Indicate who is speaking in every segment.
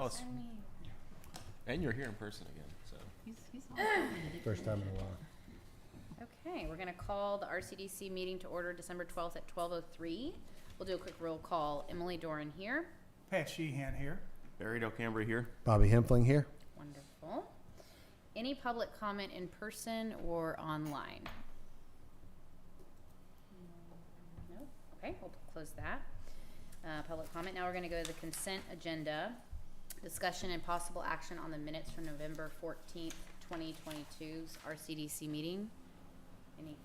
Speaker 1: Plus, and you're here in person again, so.
Speaker 2: He's
Speaker 3: First time in a while.
Speaker 2: Okay, we're gonna call the RCDC meeting to order December 12th at 12:03. We'll do a quick roll call. Emily Doran here.
Speaker 4: Pat Sheehan here.
Speaker 1: Barry Del Cambria here.
Speaker 3: Bobby Hempling here.
Speaker 2: Wonderful. Any public comment in person or online? Nope. Okay, we'll close that. Public comment. Now we're gonna go to the consent agenda. Discussion and possible action on the minutes from November 14th, 2022's RCDC meeting. Any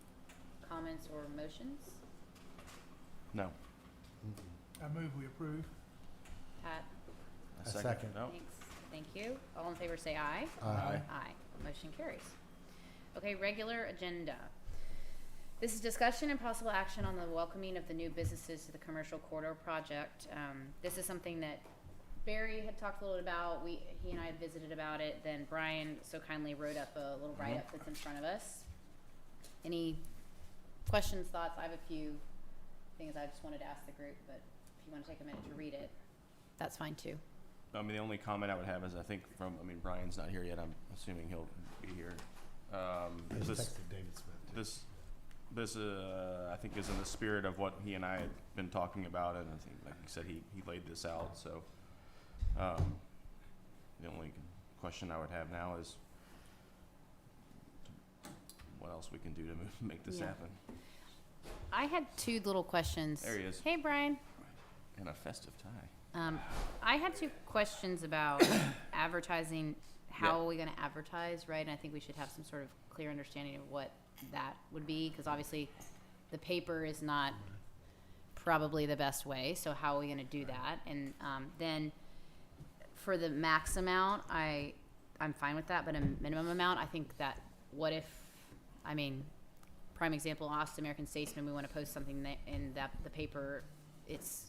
Speaker 2: comments or motions?
Speaker 1: No.
Speaker 4: I move we approve.
Speaker 2: Pat?
Speaker 1: A
Speaker 3: second.
Speaker 1: No.
Speaker 2: Thanks. Thank you. All in favor say aye.
Speaker 3: Aye.
Speaker 2: Aye. Motion carries. Okay, regular agenda. This is discussion and possible action on the welcoming of the new businesses to the commercial corridor project. This is something that Barry had talked a little about. He and I had visited about it. Then Brian so kindly wrote up a little write-up that's in front of us. Any questions, thoughts? I have a few things I just wanted to ask the group, but if you want to take a minute to read it, that's fine too.
Speaker 1: I mean, the only comment I would have is Brian's not here yet. I'm assuming he'll be here.
Speaker 3: I just texted David Smith.
Speaker 1: This I think is in the spirit of what he and I had been talking about, and I think, like you said, he laid this out. So the only question I would have now is what else we can do to make this happen.
Speaker 2: I had two little questions.
Speaker 1: There he is.
Speaker 2: Hey, Brian.
Speaker 1: And a festive tie.
Speaker 2: I had two questions about advertising. How
Speaker 1: Yeah.
Speaker 2: are we going to advertise, right? And I think we should have some sort of clear understanding of what that would be, because obviously the paper is not probably the best way. So how are we going to do that? And then for the max amount, I'm fine with that, but a minimum amount, I think that what if, prime example, Austin American Statesman, we want to post something in the paper, it's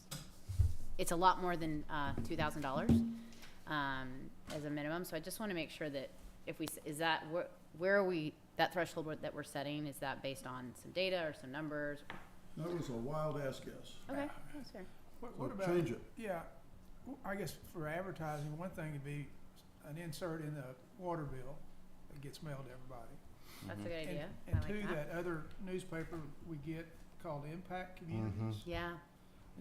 Speaker 2: a lot more than $2,000 as a minimum. So I just want to make sure that where are we, that threshold that we're setting, is that based on some data or some numbers?
Speaker 5: That was a wild ass guess.
Speaker 2: Okay, that's fair.
Speaker 4: What
Speaker 5: So
Speaker 4: about,
Speaker 5: change it.
Speaker 4: yeah, I guess for advertising, one thing would be an insert in the water bill that gets mailed to everybody.
Speaker 2: That's a good idea.
Speaker 4: And
Speaker 2: I like
Speaker 4: two,
Speaker 2: that.
Speaker 4: that other newspaper we get called Impact Communities.
Speaker 2: Yeah.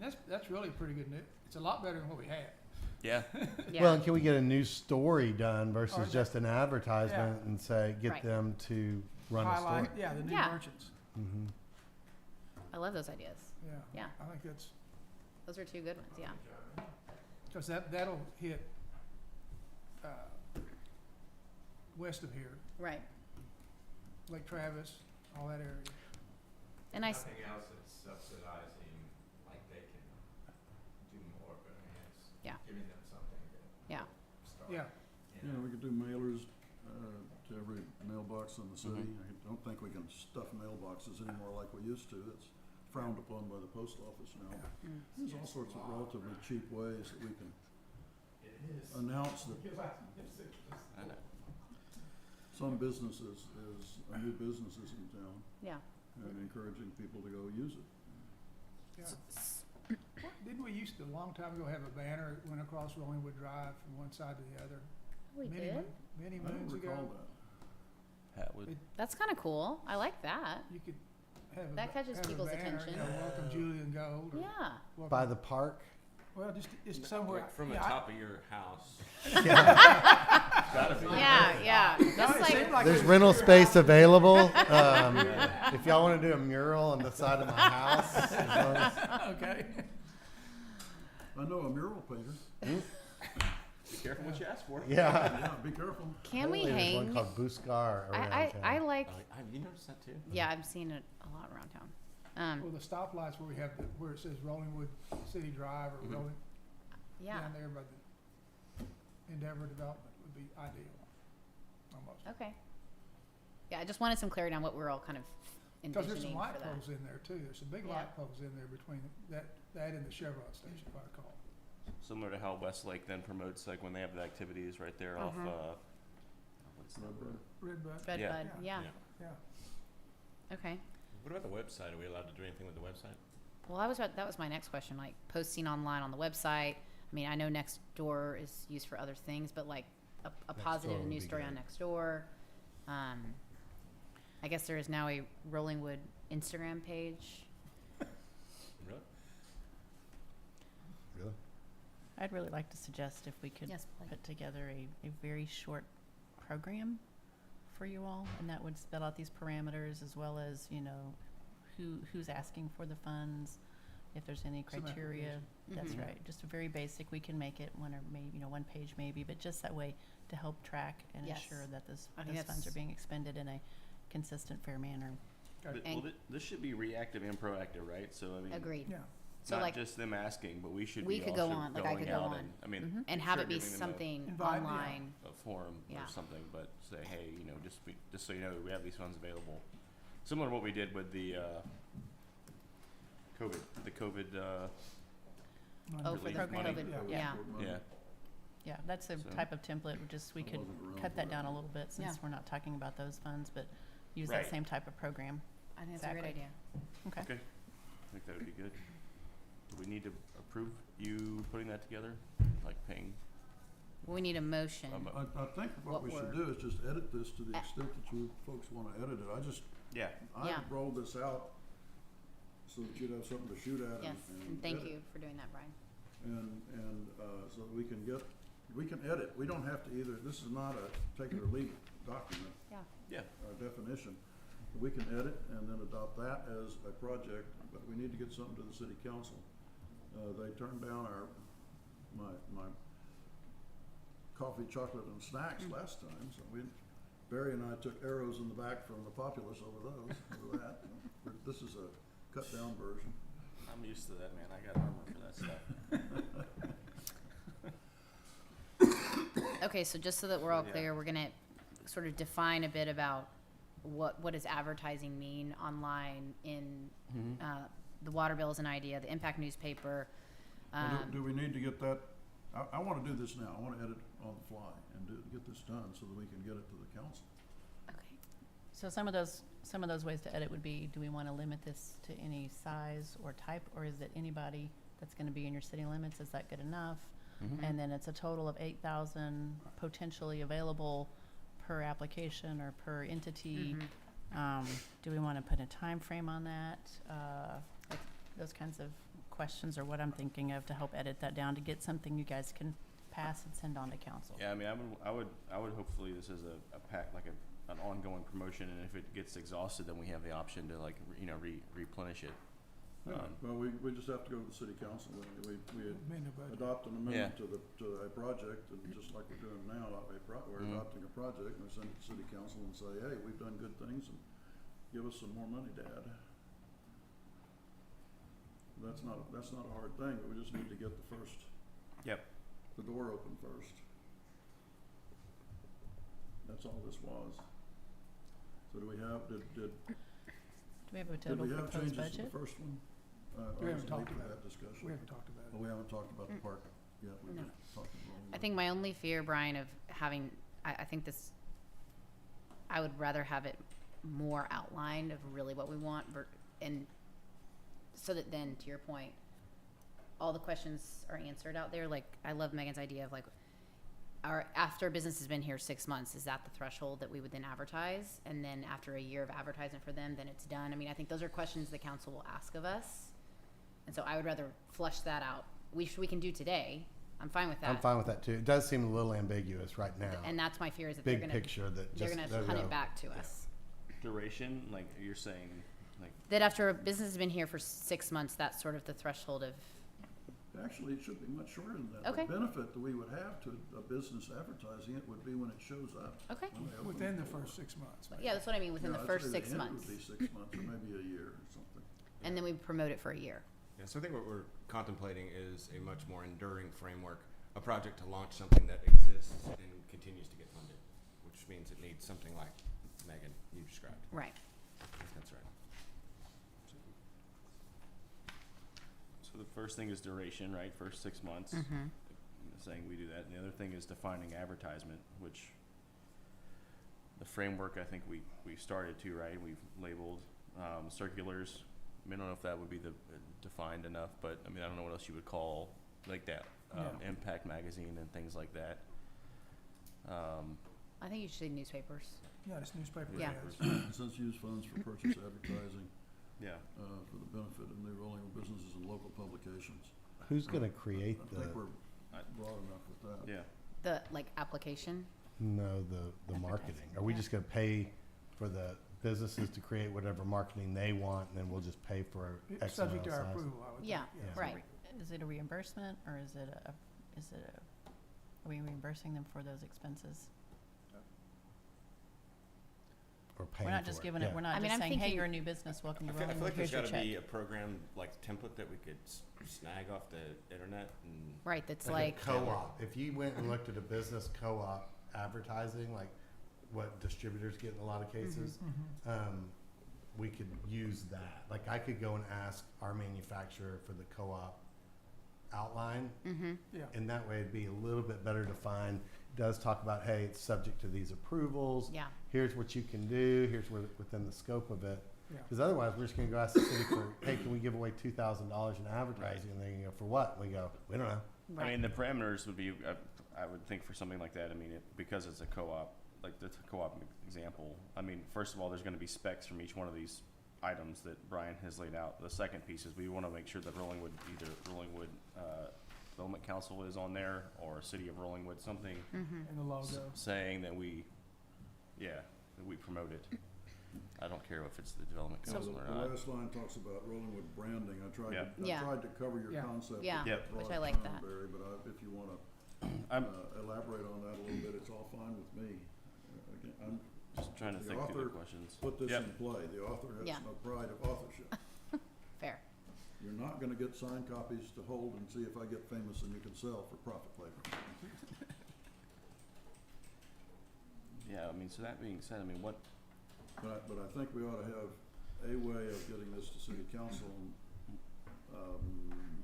Speaker 4: And that's really pretty good news. It's a lot better than what we had.
Speaker 1: Yeah.
Speaker 2: Yeah.
Speaker 3: Well, and can we get a news story done versus
Speaker 4: Or
Speaker 3: just an advertisement and say, get
Speaker 2: Right.
Speaker 3: them to run a story?
Speaker 4: Highlight, yeah, the new
Speaker 2: Yeah.
Speaker 4: merchants.
Speaker 3: Mm-hmm.
Speaker 2: I love those ideas.
Speaker 4: Yeah.
Speaker 2: Yeah.
Speaker 4: I think that's,
Speaker 2: Those are two good ones. Yeah.
Speaker 4: because that'll hit west of here,
Speaker 2: Right.
Speaker 4: Lake Travis, all that area.
Speaker 2: And
Speaker 6: Nothing else that's subsidizing, like they can do more, but I mean, it's
Speaker 2: Yeah.
Speaker 6: giving them something to
Speaker 2: Yeah.
Speaker 6: start.
Speaker 4: Yeah.
Speaker 6: you
Speaker 5: Yeah,
Speaker 6: know.
Speaker 5: we could do mailers to every mailbox in the city. I don't think we can stuff mailboxes anymore like we used to. It's frowned upon by the post office now.
Speaker 2: Mm.
Speaker 5: There's all sorts of relatively cheap ways that we can
Speaker 6: It is.
Speaker 5: announce that
Speaker 1: I know.
Speaker 5: some businesses are new businesses in town
Speaker 2: Yeah.
Speaker 5: and encouraging people to go use it.
Speaker 4: Yeah. Didn't we used to, a long time ago, have a banner that went across Rollingwood Drive from one side to the other?
Speaker 2: We
Speaker 4: Many
Speaker 2: did.
Speaker 4: Many
Speaker 5: I don't
Speaker 4: moons
Speaker 5: recall
Speaker 4: ago.
Speaker 5: that.
Speaker 1: Pat would.
Speaker 2: That's kind of cool. I like that.
Speaker 4: You could have
Speaker 2: That catches
Speaker 4: have a
Speaker 2: people's
Speaker 4: banner,
Speaker 2: attention.
Speaker 4: You know, welcome Julian Gold. Or
Speaker 2: Yeah.
Speaker 4: welcome-
Speaker 3: By the park?
Speaker 4: Well, just somewhere.
Speaker 7: From the
Speaker 4: yeah,
Speaker 7: top of your house.
Speaker 1: Gotta be.
Speaker 2: Yeah. Yeah.
Speaker 4: No,
Speaker 2: That's
Speaker 4: it
Speaker 2: like.
Speaker 4: seemed like
Speaker 3: There's
Speaker 4: it was-
Speaker 3: rental space available. If y'all want to do a mural on the side of my house. as long as-
Speaker 4: Okay.
Speaker 5: I know a mural painter.
Speaker 1: Be careful what you ask for.
Speaker 3: Yeah.
Speaker 5: Yeah, be careful.
Speaker 2: Can we
Speaker 3: There's one
Speaker 2: hang?
Speaker 3: called Buscar around
Speaker 2: I
Speaker 3: town.
Speaker 2: like.
Speaker 1: You noticed that too?
Speaker 2: Yeah, I've seen it a lot around town.
Speaker 4: Well, the stoplights where we have where it says Rollingwood City Drive or Rolling
Speaker 2: Yeah.
Speaker 4: down there by the Endeavor Development would be ideal. Almost.
Speaker 2: Okay. Yeah, I just wanted some clarity on what we're all kind of
Speaker 4: Because there's some
Speaker 2: envisioning
Speaker 4: light
Speaker 2: for that.
Speaker 4: poles in there too. There's some big
Speaker 2: Yeah.
Speaker 4: light poles in there between that and the Chevron station, if I recall.
Speaker 1: Similar to how Westlake then promotes, like when they have the activities right there off. What's the
Speaker 5: Redbird.
Speaker 4: Redbud.
Speaker 2: Red
Speaker 1: Yeah.
Speaker 2: Bud. Yeah.
Speaker 4: Yeah.
Speaker 2: Okay.
Speaker 7: What about the website? Are we allowed to do anything with the website?
Speaker 2: Well, that was my next question. Like posting online on the website. I mean, I know Nextdoor is used for other things, but like a positive
Speaker 3: would
Speaker 2: news
Speaker 3: be
Speaker 2: story
Speaker 3: good.
Speaker 2: on Nextdoor. I guess there is now a Rollingwood Instagram page.
Speaker 7: Really?
Speaker 3: Really?
Speaker 8: I'd really like to suggest if we could
Speaker 2: Yes, please.
Speaker 8: put together a very short program for you all, and that would spell out these parameters as well as, you know, who's asking for the funds, if there's any
Speaker 4: Some
Speaker 8: criteria. That's
Speaker 2: Mhm.
Speaker 8: right. Just a very basic, we can make it one or maybe, you know, one page maybe, but just that way to help track and
Speaker 2: Yes.
Speaker 8: ensure that those
Speaker 2: I think
Speaker 8: funds
Speaker 2: that's-
Speaker 8: are being expended in a consistent, fair manner.
Speaker 1: But,
Speaker 2: And-
Speaker 1: well, this should be reactive and proactive, right? So I mean,
Speaker 2: Agreed.
Speaker 4: Yeah.
Speaker 2: So
Speaker 1: not
Speaker 2: like,
Speaker 1: just them asking, but we should
Speaker 2: we
Speaker 1: be
Speaker 2: could go
Speaker 1: also
Speaker 2: on, like I
Speaker 1: going
Speaker 2: could go
Speaker 1: out
Speaker 2: on.
Speaker 1: and, I mean,
Speaker 8: Mhm.
Speaker 2: and
Speaker 1: sure,
Speaker 2: have it be
Speaker 1: giving them
Speaker 2: something
Speaker 4: Invite- yeah.
Speaker 2: online.
Speaker 1: a forum
Speaker 2: Yeah.
Speaker 1: or something, but say, hey, you know, just so you know, we have these funds available. Similar to what we did with the COVID,
Speaker 2: Oh, for
Speaker 1: Relief
Speaker 2: the
Speaker 1: money.
Speaker 2: COVID,
Speaker 4: Yeah.
Speaker 2: yeah.
Speaker 1: yeah.
Speaker 8: Yeah, that's a
Speaker 1: So-
Speaker 8: type of template, just we
Speaker 5: I
Speaker 8: could
Speaker 5: wasn't around
Speaker 8: cut
Speaker 5: for
Speaker 8: that down a
Speaker 5: that.
Speaker 8: little bit since
Speaker 2: Yeah.
Speaker 8: we're not talking about those funds, but use
Speaker 1: Right.
Speaker 8: that same type of program.
Speaker 2: I think that's a great
Speaker 8: Exactly.
Speaker 2: idea.
Speaker 8: Okay.
Speaker 1: Okay, I think that would be good. Do we need to approve you putting that together, like paying?
Speaker 2: We need a motion.
Speaker 5: I think what
Speaker 2: What
Speaker 5: we should
Speaker 2: we're-
Speaker 5: do is just edit this to the
Speaker 2: Uh,
Speaker 5: extent that you folks wanna edit it.
Speaker 1: Yeah,
Speaker 2: Yeah.
Speaker 5: I rolled this out so that you'd have something to shoot at
Speaker 2: Yes,
Speaker 5: and
Speaker 2: and thank
Speaker 5: edit.
Speaker 2: you for doing that, Brian.
Speaker 5: And so that we can edit. We don't have to either, this is not a take it or leave it document,
Speaker 2: Yeah.
Speaker 1: yeah,
Speaker 5: definition. We can edit and then adopt that as a project, but we need to get something to the city council. They turned down my coffee, chocolate, and snacks last time, so Barry and I took arrows in the back from the populace over that. But this is a cut down version.
Speaker 1: I'm used to that, man. I got armor for that stuff.
Speaker 2: Okay, so just so that we're all
Speaker 1: Yeah.
Speaker 2: clear, we're gonna sort of define a bit about what does advertising mean online in the water bill is an idea, the impact newspaper.
Speaker 5: Well, do we need to get that, I wanna do this now. I wanna edit on the fly and get this done so that we can get it to the council.
Speaker 2: Okay.
Speaker 8: So some of those ways to edit would be, do we want to limit this to any size or type, or is it anybody that's going to be in your city limits? Is that good enough? And then it's a total of 8,000 potentially available per application or per entity. Do we want to put a time frame on that? Like those kinds of questions are what I'm thinking of to help edit that down to get something you guys can pass and send on to council.
Speaker 1: Yeah, I mean, I would hopefully this is a pack, like an ongoing promotion, and if it gets exhausted, then we have the option to, like, replenish it.
Speaker 5: Well, we just have to go to the city council. We
Speaker 4: Amend the budget.
Speaker 5: adopt an amendment to a project, and just like we're doing now, we're adopting a project, and we send it to city council and say, hey, we've done good things, and give us some more money, Dad. That's not a hard thing, but we just need to get the door open first. That's all this was. So do we have,
Speaker 8: Do we have a
Speaker 5: did
Speaker 8: total
Speaker 5: we have
Speaker 8: proposed
Speaker 5: changes to
Speaker 8: budget?
Speaker 5: the first one?
Speaker 4: We
Speaker 5: I
Speaker 4: haven't
Speaker 5: was late
Speaker 4: talked
Speaker 5: for
Speaker 4: about
Speaker 5: that
Speaker 4: it.
Speaker 5: discussion.
Speaker 4: We haven't talked about
Speaker 5: Oh,
Speaker 4: it.
Speaker 5: we haven't talked about the park yet. We
Speaker 2: No.
Speaker 5: just talked about
Speaker 2: I think my only fear, Brian, of having, I think this, I would rather have it more outlined of really what we want, and so that then, to your point, all the questions are answered out there. Like, I love Megan's idea of, like, after a business has been here 6 months, is that the threshold that we would then advertise? And then after a year of advertising for them, then it's done. I mean, I think those are questions the council will ask of us. And so I would rather flush that out. We can do today. I'm fine with that.
Speaker 3: I'm fine with that too. It does seem a little ambiguous right now.
Speaker 2: And that's my fear, is that
Speaker 3: Big
Speaker 2: they're
Speaker 3: picture that
Speaker 2: gonna
Speaker 3: just
Speaker 2: hunt
Speaker 3: doesn't
Speaker 2: it
Speaker 3: go.
Speaker 2: back to us.
Speaker 1: Duration, like you're saying, like,
Speaker 2: That after a business has been here for 6 months, that's sort of the threshold of,
Speaker 5: Actually, it should be much shorter than that.
Speaker 2: Okay.
Speaker 5: The benefit that we would have to a business advertising it would be when it shows up.
Speaker 2: okay.
Speaker 5: when they open
Speaker 4: Within the
Speaker 5: door.
Speaker 4: first 6 months.
Speaker 2: Yeah, that's what I mean, within
Speaker 5: Yeah,
Speaker 2: the
Speaker 5: I'd
Speaker 2: first
Speaker 5: say
Speaker 2: 6
Speaker 5: the end
Speaker 2: months.
Speaker 5: would be 6 months or maybe a year or something.
Speaker 2: And then we promote it for a year.
Speaker 7: Yeah, so I think what we're contemplating is a much more enduring framework, a project to launch something that exists and continues to get funded, which means it needs something like Megan, you described.
Speaker 2: Right.
Speaker 7: That's right.
Speaker 1: so the first thing is duration, right? First 6 months. Saying we do that. And the other thing is defining advertisement, which the framework I think we started to, right? We've labeled circulars. I mean, I don't know if that would be defined enough, but I mean, I don't know what else you would call like that,
Speaker 4: Yeah.
Speaker 1: Impact Magazine and things like that.
Speaker 2: I think you should say newspapers.
Speaker 4: Yeah, it's newspaper
Speaker 2: Yeah.
Speaker 4: ads.
Speaker 5: Since use funds for purchase advertising,
Speaker 1: Yeah.
Speaker 5: for the benefit of new Rollingwood businesses and local publications.
Speaker 3: Who's gonna create
Speaker 5: I think
Speaker 3: the,
Speaker 5: we're broad enough with that.
Speaker 1: Yeah.
Speaker 2: The, like, application?
Speaker 3: no, the marketing? Are we
Speaker 2: yeah.
Speaker 3: just gonna pay for the businesses to create whatever marketing they want, and then we'll just pay for
Speaker 4: It's
Speaker 3: X
Speaker 4: subject to
Speaker 3: amount
Speaker 4: our
Speaker 3: of size?
Speaker 4: approval, I would think.
Speaker 2: Yeah,
Speaker 3: Yeah.
Speaker 2: right.
Speaker 8: Is it a reimbursement or is it are we reimbursing them for those expenses?
Speaker 3: Or paying
Speaker 8: We're not
Speaker 3: for
Speaker 8: just
Speaker 3: it,
Speaker 8: giving
Speaker 3: yeah.
Speaker 8: it, we're
Speaker 2: I
Speaker 8: not
Speaker 2: mean,
Speaker 8: just
Speaker 2: I'm
Speaker 8: saying, hey,
Speaker 2: thinking-
Speaker 8: you're a new business, welcome to
Speaker 7: I feel
Speaker 8: Rollingwood,
Speaker 7: like there's
Speaker 8: here's your
Speaker 7: gotta be
Speaker 8: check.
Speaker 7: a program, like template that we could snag off the internet and.
Speaker 2: Right, that's
Speaker 3: Like
Speaker 2: like,
Speaker 3: a co-op. If you went and looked at a business co-op advertising, like what distributors get in a lot of cases, we could use that. Like I could go and ask our manufacturer for the co-op outline,
Speaker 4: Yeah.
Speaker 3: and that way it'd be a little bit better defined. It does talk about, hey, it's subject to these approvals.
Speaker 2: yeah,
Speaker 3: Here's what you can do. Here's where, within the scope of it.
Speaker 4: Yeah.
Speaker 3: Because otherwise, we're just going to go ask the city for, hey, can we give away $2,000 in advertising? And they can go, for what? And we go, we don't know.
Speaker 1: I
Speaker 2: right.
Speaker 1: mean, the parameters would be, I would think for something like that, I mean, because it's a co-op, like the co-op example, I mean, first of all, there's gonna be specs from each one of these items that Brian has laid out. The second piece is we wanna make sure that Rollingwood, either Rollingwood, Development Council is on there, or City of Rollingwood, something
Speaker 4: And the logo.
Speaker 1: saying that we, that we promote it. I don't care if it's the Development
Speaker 8: So-
Speaker 1: Council
Speaker 5: The
Speaker 1: or not.
Speaker 5: last line talks about Rollingwood branding. I tried
Speaker 1: Yeah.
Speaker 5: to,
Speaker 2: Yeah.
Speaker 5: I tried to cover your
Speaker 4: Yeah.
Speaker 5: concept.
Speaker 2: Yeah,
Speaker 5: with that
Speaker 2: which
Speaker 5: broad
Speaker 2: I like
Speaker 5: term,
Speaker 2: that.
Speaker 5: Barry, but if you wanna,
Speaker 1: I'm
Speaker 5: elaborate on that a little bit, it's all fine with me. Again, I'm,
Speaker 1: just trying to
Speaker 5: the
Speaker 1: think through the
Speaker 5: author
Speaker 1: questions.
Speaker 5: put this
Speaker 1: Yep.
Speaker 5: in play. The author
Speaker 2: Yeah.
Speaker 5: has no pride of authorship.
Speaker 2: Fair.
Speaker 5: You're not gonna get signed copies to hold and see if I get famous and you can sell for profit later.
Speaker 1: Yeah, I mean, so that being said, I mean, what,
Speaker 5: But I think we ought to have a way of getting this to city council.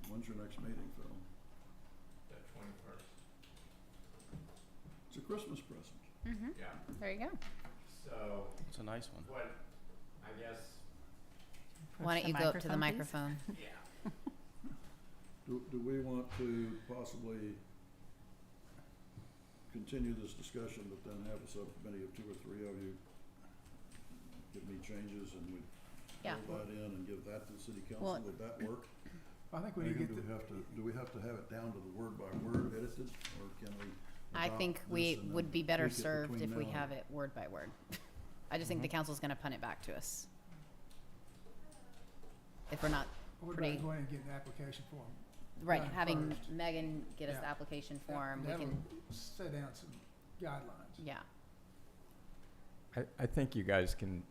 Speaker 5: When's your next meeting, Phil?
Speaker 6: The 21st,
Speaker 5: It's a Christmas present.
Speaker 6: yeah.
Speaker 2: There you go.
Speaker 6: So,
Speaker 1: it's a nice one.
Speaker 6: what, I guess,
Speaker 2: Why don't you go up to the
Speaker 8: please?
Speaker 2: microphone?
Speaker 6: yeah,
Speaker 5: Do we want to possibly continue this discussion, but then have a subcommittee of 2 or 3 of you give me changes and we
Speaker 2: Yeah.
Speaker 5: fill that in and give that to the city
Speaker 2: Well-
Speaker 5: council? Would that work?
Speaker 4: I think we need to
Speaker 5: Megan,
Speaker 4: get
Speaker 5: do we have to have it down to the word by word edited, or can we
Speaker 2: I
Speaker 5: adopt
Speaker 2: think
Speaker 5: this
Speaker 2: we
Speaker 5: and
Speaker 2: would
Speaker 5: then
Speaker 2: be better
Speaker 5: tweak it
Speaker 2: served
Speaker 5: between
Speaker 2: if we
Speaker 5: now
Speaker 2: have
Speaker 5: and-
Speaker 2: it word by word. I just think the council's gonna punt it back to us. If we're not,
Speaker 4: we're
Speaker 2: pretty-
Speaker 4: going to go ahead and get an application form.
Speaker 2: right,
Speaker 4: Done
Speaker 2: having
Speaker 4: first.
Speaker 2: Megan get us the
Speaker 4: Yeah.
Speaker 2: application
Speaker 4: That-
Speaker 2: form, we
Speaker 4: that'll
Speaker 2: can,
Speaker 4: set down some guidelines.
Speaker 2: yeah,
Speaker 9: I think you guys can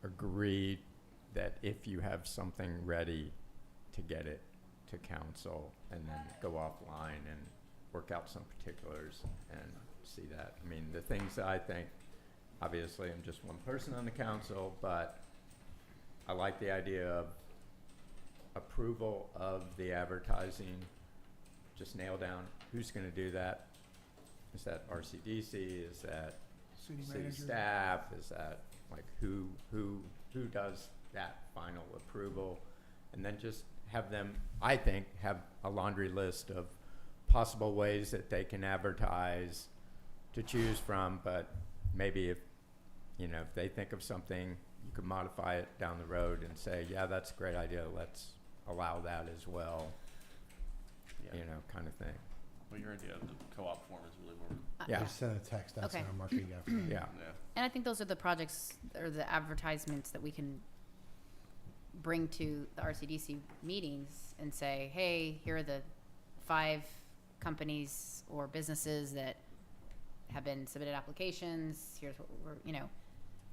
Speaker 9: agree that if you have something ready, to get it to council and then go offline and work out some particulars and see that. I mean, the things that I think, obviously I'm just one person on the council, but I like the idea of approval of the advertising. Just nail down who's gonna do that. Is that RCDC? Is that
Speaker 4: City
Speaker 9: city
Speaker 4: manager.
Speaker 9: staff? Is that like who does that final approval? And then just have them, I think, have a laundry list of possible ways that they can advertise to choose from, but maybe if they think of something, you could modify it down the road and say, yeah, that's a great idea, let's allow that as well,
Speaker 1: Yeah.
Speaker 9: kind of thing.
Speaker 1: Well, your idea of the co-op form is really more,
Speaker 9: Yeah,
Speaker 3: Just send a text out
Speaker 2: Okay.
Speaker 3: to our marketing guy. for that.
Speaker 9: yeah.
Speaker 1: yeah.
Speaker 2: and I think those are the projects or the advertisements that we can bring to the RCDC meetings and say, hey, here are the 5 companies or businesses that have been submitted applications, here's what we're,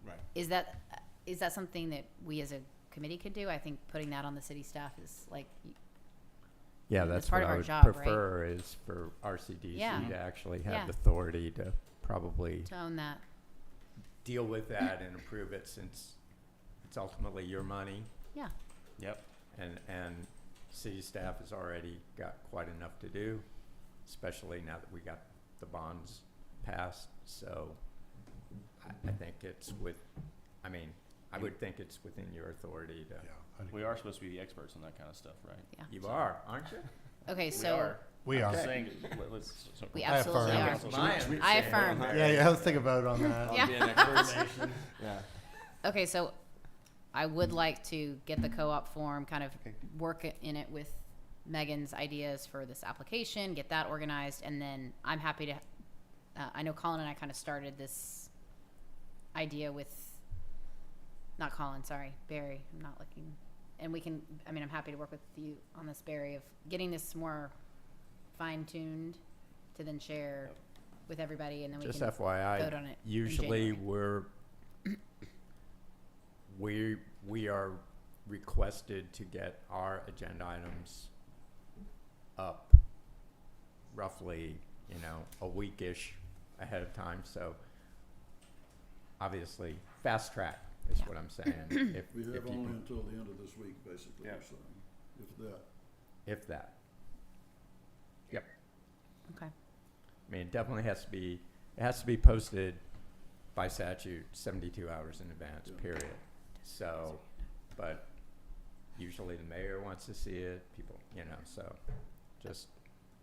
Speaker 7: Right.
Speaker 2: is that something that we as a committee could do? I think putting that on the city staff is like,
Speaker 9: Yeah,
Speaker 2: That's
Speaker 9: that's
Speaker 2: part
Speaker 9: what
Speaker 2: of
Speaker 9: I
Speaker 2: our
Speaker 9: would
Speaker 2: job, right?
Speaker 9: prefer is for RCDC
Speaker 2: Yeah.
Speaker 9: to actually
Speaker 2: Yeah.
Speaker 9: have authority to probably
Speaker 2: to own that.
Speaker 9: deal with that and approve it, since it's ultimately your money,
Speaker 2: Yeah,
Speaker 1: Yep.
Speaker 9: and city staff has already got quite enough to do, especially now that we got the bonds passed. So I think it's I would think it's within your authority to.
Speaker 3: Yeah, I'd
Speaker 1: We are supposed to be the experts on that kind of stuff, right?
Speaker 2: yeah.
Speaker 9: You are, aren't you?
Speaker 2: Okay,
Speaker 1: We
Speaker 2: so
Speaker 1: are.
Speaker 3: We
Speaker 1: I'm
Speaker 3: are.
Speaker 1: saying, let's. so-
Speaker 2: we
Speaker 3: I
Speaker 2: absolutely
Speaker 3: affirm.
Speaker 2: are.
Speaker 1: Council,
Speaker 7: My
Speaker 1: should we-
Speaker 2: I
Speaker 7: understanding.
Speaker 2: affirm.
Speaker 3: Yeah, let's take a vote on that.
Speaker 2: Yeah.
Speaker 7: I'll be an expert. Yeah.
Speaker 2: Okay, so I would like to get the co-op form, kind of work in it with Megan's ideas for this application, get that organized, and then I'm happy to, I know Colin and I kind of started this idea with, not Colin, sorry, Barry, I'm not looking, and we can, I mean, I'm happy to work with you on this, Barry, of getting this more fine-tuned to then share with everybody, and then we
Speaker 9: Just
Speaker 2: can
Speaker 9: FYI,
Speaker 2: vote on it in
Speaker 9: usually
Speaker 2: January.
Speaker 9: we are requested to get our agenda items up roughly, a weekish ahead of time. So obviously, fast track is
Speaker 2: Yeah.
Speaker 9: what I'm saying. If,
Speaker 5: We
Speaker 9: if
Speaker 5: have
Speaker 9: you
Speaker 5: only
Speaker 9: can,
Speaker 5: until the end of this week, basically,
Speaker 1: Yeah.
Speaker 5: you're saying, if that.
Speaker 9: if that. Yep.
Speaker 2: Okay.
Speaker 9: I mean, it definitely has to be posted by statute 72 hours in advance,
Speaker 5: Yeah.
Speaker 9: period. So, but usually the mayor wants to see it, people, so just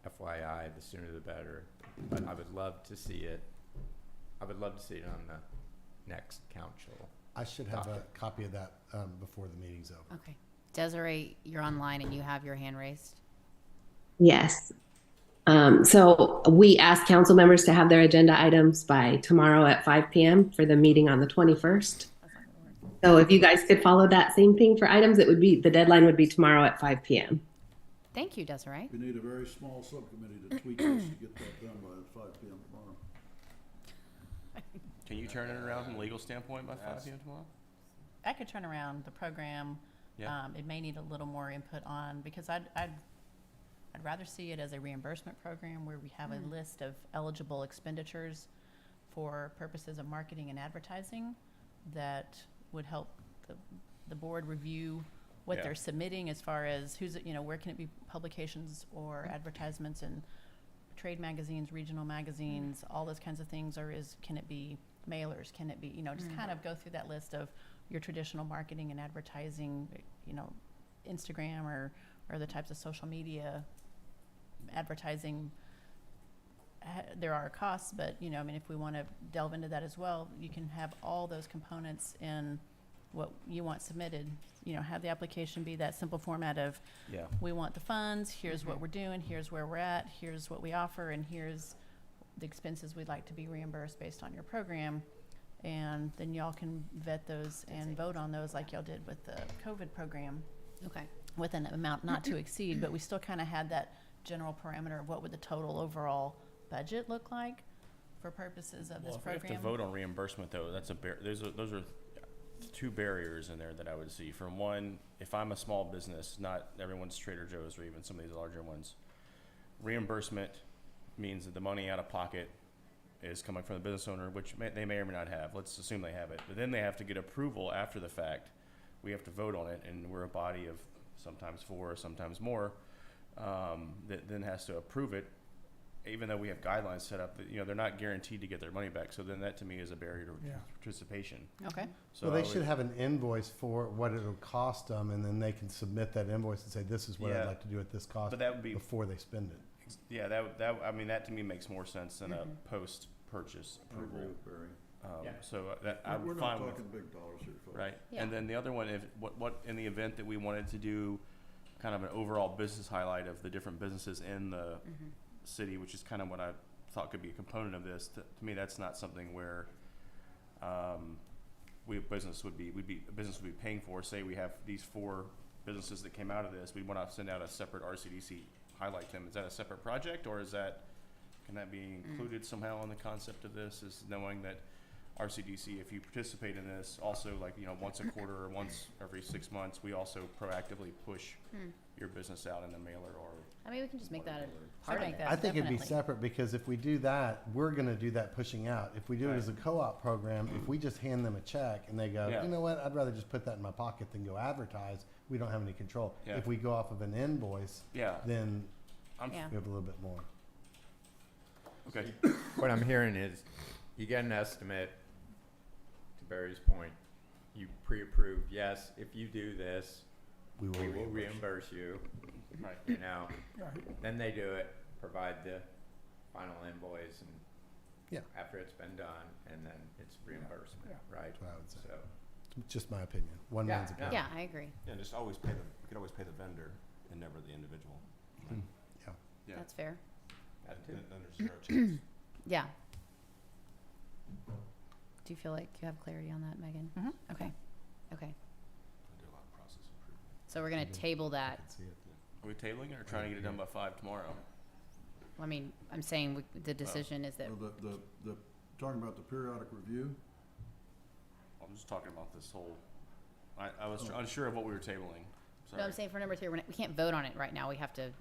Speaker 9: FYI, the sooner the better. But I would love to see it. I would love to see it on the next council.
Speaker 3: I should have a
Speaker 9: Docket.
Speaker 3: copy of that before the meeting's over.
Speaker 2: Okay. Desiree, you're online and you have your hand raised.
Speaker 10: Yes. So we asked council members to have their agenda items by tomorrow at 5 p.m. for the meeting on the 21st.
Speaker 2: That's not gonna work.
Speaker 10: So if you guys could follow that same thing for items, the deadline would be tomorrow at 5 p.m.
Speaker 2: Thank you, Desiree.
Speaker 5: We need a very small subcommittee to tweak this to get that done by 5 p.m. tomorrow.
Speaker 1: Can you turn it around from a legal standpoint by 5 p.m. tomorrow?
Speaker 8: I could turn around the program.
Speaker 1: Yeah.
Speaker 8: It may need a little more input on, because I'd rather see it as a reimbursement program where we have a list of eligible expenditures for purposes of marketing and advertising that would help the board review what
Speaker 1: Yeah.
Speaker 8: they're submitting as far as where can it be publications or advertisements in trade magazines, regional magazines, all those kinds of things, or can it be mailers? Can it be, just kind of go through that list of your traditional marketing and advertising, Instagram or the types of social media advertising. There are costs, but if we want to delve into that as well, you can have all those components in what you want submitted. Have the application be that simple format of,
Speaker 1: Yeah.
Speaker 8: we want the funds, here's what we're doing, here's where we're at, here's what we offer, and here's the expenses we'd like to be reimbursed based on your program. And then y'all can vet those and vote on those like y'all did with the COVID program,
Speaker 2: Okay.
Speaker 8: with an amount not to exceed, but we still kind of had that general parameter of what would the total overall budget look like for purposes of this
Speaker 1: Well, if we have
Speaker 8: program.
Speaker 1: to vote on reimbursement, though, that's those are two barriers in there that I would see. From one, if I'm a small business, not everyone's Trader Joe's or even some of these larger ones, reimbursement means that the money out of pocket is coming from the business owner, which they may or may not have. Let's assume they have it. But then they have to get approval after the fact. We have to vote on it, and we're a body of sometimes 4, sometimes more, that then has to approve it, even though we have guidelines set up that, they're not guaranteed to get their money back. So then that, to me, is a barrier to
Speaker 4: Yeah.
Speaker 1: participation.
Speaker 8: Okay.
Speaker 1: So
Speaker 3: Well, they
Speaker 1: I would-
Speaker 3: should have an invoice for what it'll cost them, and then they can submit that invoice and say, this is what
Speaker 1: Yeah.
Speaker 3: I'd like to do at this cost
Speaker 1: But that would be
Speaker 3: before they spend it.
Speaker 1: Yeah, that to me makes more sense than a post-purchase
Speaker 5: I agree
Speaker 1: approval.
Speaker 5: with Barry.
Speaker 1: So that
Speaker 5: We're
Speaker 1: I'm
Speaker 5: not
Speaker 1: fine with,
Speaker 5: talking big dollars here, folks.
Speaker 1: right?
Speaker 2: Yeah.
Speaker 1: And then the other one, what in the event that we wanted to do kind of an overall business highlight of the different businesses in the city, which is kind of what I thought could be a component of this. To me, that's not something where a business would be paying for. Say we have these 4 businesses that came out of this, we want to send out a separate RCDC highlight them. Is that a separate project, or can that be included somehow in the concept of this, is knowing that RCDC, if you participate in this, also once a quarter or once every 6 months, we also proactively push your business out in a mailer or.
Speaker 2: I mean, we can just make that a
Speaker 8: So
Speaker 2: part of
Speaker 8: make
Speaker 2: it.
Speaker 8: that
Speaker 3: I think it'd be
Speaker 8: definitely.
Speaker 3: separate, because if we do that, we're gonna do that pushing out. If we do it as a co-op program, if we just hand them a check and they go,
Speaker 1: Yeah.
Speaker 3: you know what, I'd rather just put that in my pocket than go advertise, we don't have any control.
Speaker 1: Yeah.
Speaker 3: If we go off of an invoice,
Speaker 1: Yeah.
Speaker 3: then
Speaker 2: Yeah.
Speaker 3: we have a little bit more.
Speaker 1: Okay.
Speaker 9: What I'm hearing is, you get an estimate, to Barry's point, you pre-approve, yes, if you do this,
Speaker 3: we will
Speaker 9: we will
Speaker 3: reimburse.
Speaker 9: reimburse you,
Speaker 1: Right.
Speaker 9: you know,
Speaker 4: Right.
Speaker 9: then they do it, provide the final invoice and
Speaker 3: Yeah.
Speaker 9: after it's been done, and then it's reimbursement, right?
Speaker 3: That's what I would say.
Speaker 9: So,
Speaker 3: Just my opinion. One
Speaker 9: Yeah,
Speaker 3: man's
Speaker 9: yeah.
Speaker 3: opinion.
Speaker 2: Yeah, I agree.
Speaker 7: Yeah, just always pay the, we could always pay the vendor and never the individual.
Speaker 3: Hmm. Yeah.
Speaker 1: Yeah.
Speaker 2: That's fair.
Speaker 9: that too.
Speaker 7: Then there's zero chance.
Speaker 2: Yeah. Do you feel like you have clarity on that, Megan?
Speaker 8: Mhm.
Speaker 2: Okay. Okay.
Speaker 7: I do a lot of process improvement.
Speaker 2: So we're gonna table that.
Speaker 3: I can see it.
Speaker 1: Are we tabling it or trying to get it done by 5 tomorrow?
Speaker 2: I mean, I'm saying the decision is that,
Speaker 5: Well, the, talking about the periodic review,
Speaker 1: I'm just talking about this whole, I was unsure of what we were tabling.
Speaker 2: no,
Speaker 1: Sorry.
Speaker 2: I'm saying for number 3, we can't vote on it right now. We have to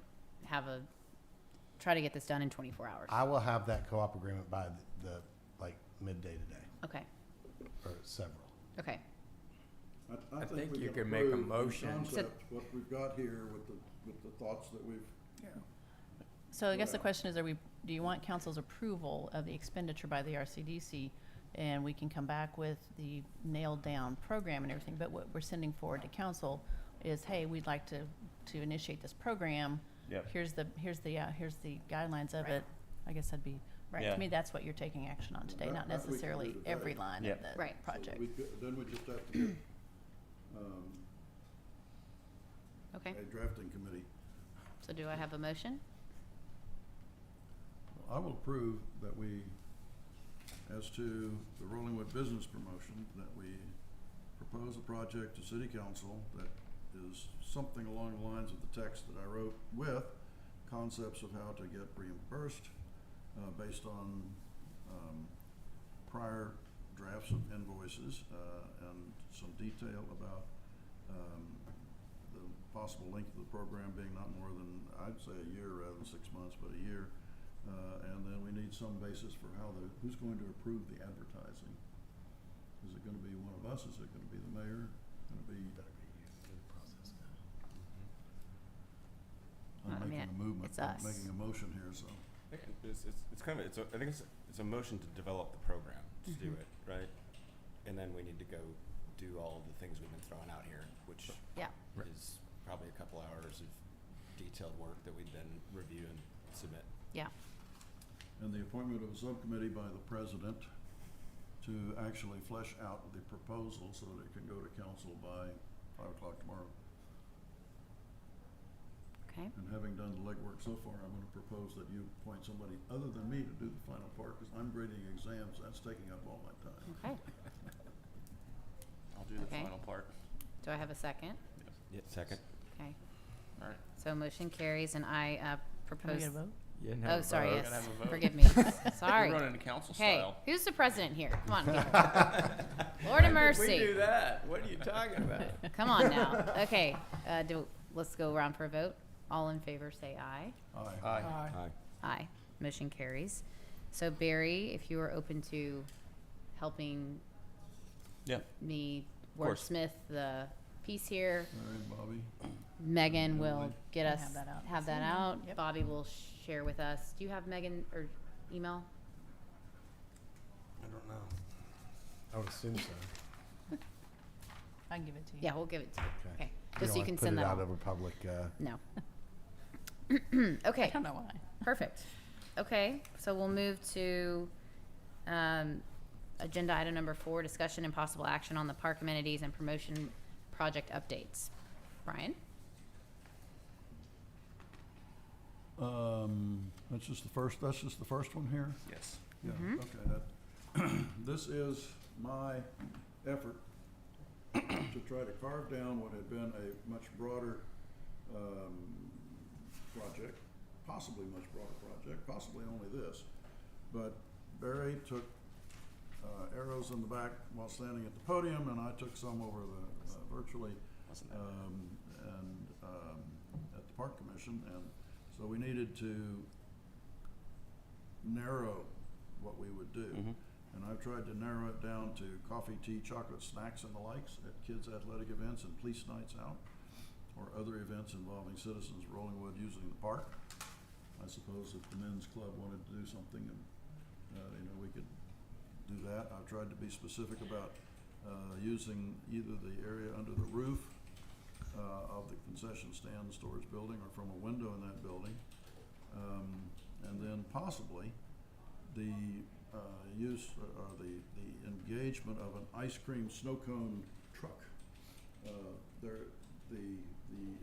Speaker 2: try to get this done in 24 hours.
Speaker 3: I will have that co-op agreement by the like midday today,
Speaker 2: Okay.
Speaker 3: or several.
Speaker 2: Okay.
Speaker 5: I think we
Speaker 9: you
Speaker 5: can
Speaker 9: can make a
Speaker 5: approve in
Speaker 9: motion.
Speaker 5: concept what we've got here with the thoughts that we've,
Speaker 4: Yeah.
Speaker 8: So I guess the
Speaker 5: Yeah.
Speaker 8: question is, do you want council's approval of the expenditure by the RCDC? And we can come back with the nailed down program and everything, but what we're sending forward to council is, hey, we'd like to initiate this program.
Speaker 1: Yep.
Speaker 8: Here's the guidelines of
Speaker 2: Right.
Speaker 8: it. I guess that'd be,
Speaker 2: Right.
Speaker 1: Yeah.
Speaker 8: to me, that's what you're taking action on today,
Speaker 5: That-
Speaker 8: not
Speaker 5: that we can
Speaker 8: necessarily
Speaker 5: do today.
Speaker 8: every line
Speaker 1: Yeah.
Speaker 8: of the
Speaker 2: Right.
Speaker 5: so
Speaker 8: project.
Speaker 5: then we just have to get,
Speaker 2: Okay.
Speaker 5: a drafting committee.
Speaker 2: So do I have a motion?
Speaker 5: I will approve that we, as to the Rollingwood business promotion, that we propose a project to city council that is something along the lines of the text that I wrote with concepts of how to get reimbursed, based on, prior drafts of invoices, and some detail about, the possible length of the program being not more than, I'd say a year rather than 6 months, but a year. And then we need some basis for who's going to approve the advertising? Is it gonna be one of us? Is it gonna be the mayor? Gonna be?
Speaker 2: I
Speaker 5: I'm
Speaker 2: mean,
Speaker 5: making a movement,
Speaker 2: it's
Speaker 5: I'm
Speaker 2: us.
Speaker 5: making a motion here, so.
Speaker 7: It's kind of, I think it's a motion to develop the program, to do it, right? And then we need to go do all of the things we've been throwing out here, which
Speaker 2: Yeah.
Speaker 7: is probably a couple hours of detailed work that we'd then review and submit.
Speaker 2: Yeah.
Speaker 5: And the appointment of a subcommittee by the president to actually flesh out the proposal so that it can go to council by 5 o'clock tomorrow.
Speaker 2: Okay.
Speaker 5: And having done the legwork so far, I'm gonna propose that you appoint somebody other than me to do the final part, cause I'm grading exams, that's taking up all my time.
Speaker 2: Okay.
Speaker 1: I'll do the
Speaker 2: Okay.
Speaker 1: final part.
Speaker 2: Do I have a second?
Speaker 7: Yeah, second.
Speaker 2: Okay.
Speaker 1: All right.
Speaker 2: So motion carries and I
Speaker 8: Can we
Speaker 2: propose.
Speaker 8: get a vote?
Speaker 9: You didn't have
Speaker 2: Oh,
Speaker 9: a
Speaker 2: sorry,
Speaker 9: vote.
Speaker 2: yes.
Speaker 1: Gotta have a vote.
Speaker 2: Forgive me. Sorry.
Speaker 1: We're running council
Speaker 2: Hey,
Speaker 1: style.
Speaker 2: who's the president here? Come on. Lord of
Speaker 9: When did we
Speaker 2: mercy.
Speaker 9: do that? What are you talking about?
Speaker 2: Come on now. Okay. Let's go around for a vote. All in favor, say aye.
Speaker 5: Aye.
Speaker 1: Aye.
Speaker 4: Aye.
Speaker 2: Aye. Motion carries. So Barry, if you are open to helping
Speaker 1: Yeah.
Speaker 2: me
Speaker 1: course.
Speaker 2: wordsmith the piece here,
Speaker 5: All right, Bobby.
Speaker 2: Megan will
Speaker 5: Emily.
Speaker 2: get
Speaker 8: Can
Speaker 2: us
Speaker 8: have that out.
Speaker 2: have that out.
Speaker 8: Yep.
Speaker 2: Bobby will share with us. Do you have Megan or email?
Speaker 3: I don't know. I would assume so.
Speaker 8: I can give it to you.
Speaker 2: Yeah, we'll give it to you.
Speaker 3: Okay.
Speaker 2: Okay. Just so you
Speaker 3: don't
Speaker 2: can
Speaker 3: put
Speaker 2: send
Speaker 3: it
Speaker 2: that
Speaker 3: out
Speaker 2: out.
Speaker 3: over public.
Speaker 2: No.
Speaker 8: I
Speaker 2: Okay.
Speaker 8: don't know why.
Speaker 2: Perfect. Okay, so we'll move to agenda item number 4, discussion and possible action on the park amenities and promotion project updates. Brian?
Speaker 5: That's just the first one here?
Speaker 1: Yes.
Speaker 5: Yeah,
Speaker 2: Mhm.
Speaker 5: okay, this is my effort to try to carve down what had been a much broader, project, possibly much broader project, possibly only this. But Barry took, arrows in the back while standing at the podium, and I took some over the, virtually,
Speaker 1: Wasn't that
Speaker 5: at the Park Commission, and so we needed to narrow what we would do.
Speaker 1: Mhm.
Speaker 5: And I've tried to narrow it down to coffee, tea, chocolate, snacks, and the likes at kids' athletic events and police nights out, or other events involving citizens of Rollingwood using the park. I suppose if the men's club wanted to do something, and we could do that. I've tried to be specific about using either the area under the roof of the concession stand storage building or from a window in that building. And then possibly the use or the engagement of an ice cream snow cone truck. The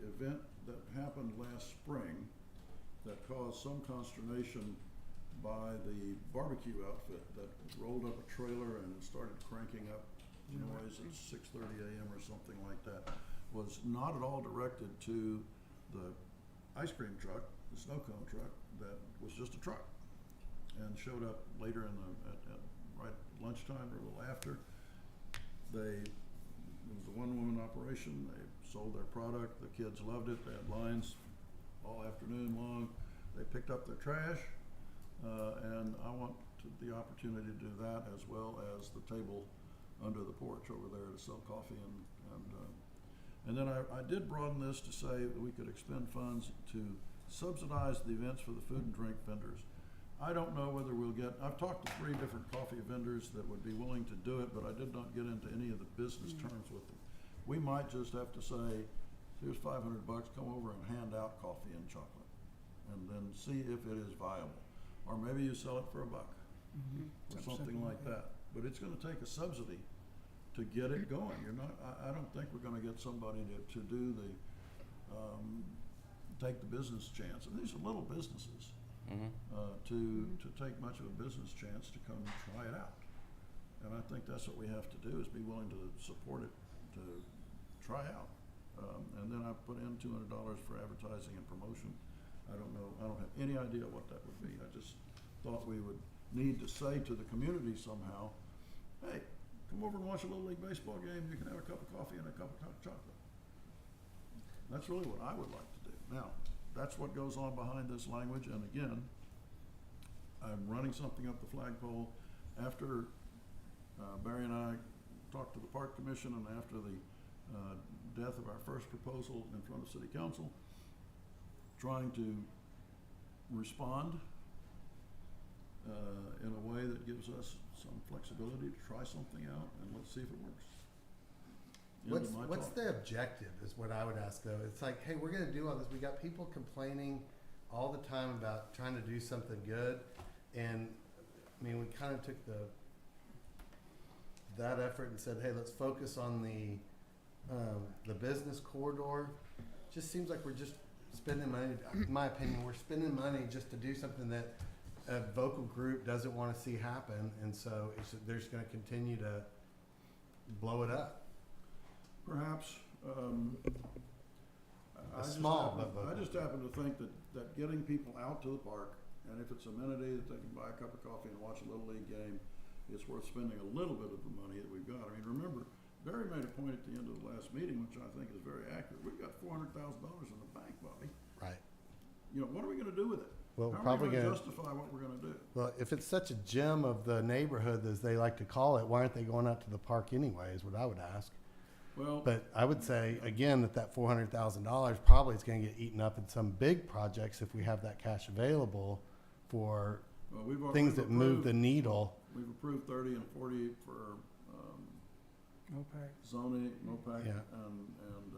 Speaker 5: event that happened last spring that caused some consternation by the barbecue outfit that rolled up a trailer and started cranking up noise at 6:30 a.m. or something like that was not at all directed to the ice cream truck, the snow cone truck, that was just a truck and showed up later in at right lunchtime or a little after. It was a one-woman operation. They sold their product. The kids loved it. They had lines all afternoon long. They picked up their trash, and I want the opportunity to do that as well as the table under the porch over there to sell coffee and then I did broaden this to say that we could expend funds to subsidize the events for the food and drink vendors. I don't know whether I've talked to 3 different coffee vendors that would be willing to do it, but I did not get into any of the business terms with them. We might just have to say, here's $500, come over and hand out coffee and chocolate, and then see if it is viable. Or maybe you sell it for $1 or something like that. But it's gonna take a subsidy to get it going. I don't think we're gonna get somebody to do the, take the business chance. And these are little businesses. To take much of a business chance to come try it out. And I think that's what we have to do, is be willing to support it, to try out. And then I put in $200 for advertising and promotion. I don't have any idea what that would be. I just thought we would need to say to the community somehow, hey, come over and watch a Little League baseball game. You can have a cup of coffee and a cup of hot chocolate. That's really what I would like to do. Now, that's what goes on behind this language, and again, I'm running something up the flagpole after Barry and I talked to the Park Commission and after the death of our first proposal in front of City Council, trying to respond in a way that gives us some flexibility to try something out, and let's see if it works.
Speaker 3: What's the objective is what I would ask though. It's like, hey, we're gonna do all this. We got people complaining all the time about trying to do something good, and I mean, we kind of took that effort and said, hey, let's focus on the business corridor. Just seems like we're just spending money. In my opinion, we're spending money just to do something that a vocal group doesn't want to see happen, and so they're just going to continue to blow it up.
Speaker 5: Perhaps. I just happen to think that getting people out to the park, and if it's amenity that they can buy a cup of coffee and watch a Little League game, it's worth spending a little bit of the money that we've got. I mean, remember, Barry made a point at the end of the last meeting, which I think is very accurate. We've got $400,000 in the bank, Bobby.
Speaker 3: Right.
Speaker 5: You know, what are we going to do with it?
Speaker 3: Well,
Speaker 5: how
Speaker 3: probably
Speaker 5: are we going
Speaker 3: gonna
Speaker 5: to justify what we're going to do?
Speaker 3: Well, if it's such a gem of the neighborhood, as they like to call it, why aren't they going out to the park anyway? Is what I would ask.
Speaker 5: Well,
Speaker 3: But I would say again that $400,000 probably is going to get eaten up in some big projects if we have that cash available for
Speaker 5: we've
Speaker 3: things that move the
Speaker 5: approved-
Speaker 3: needle.
Speaker 5: We've approved 30 and 40 for
Speaker 4: MOPAC,
Speaker 5: zoning, MOPAC,
Speaker 3: Yeah.
Speaker 5: and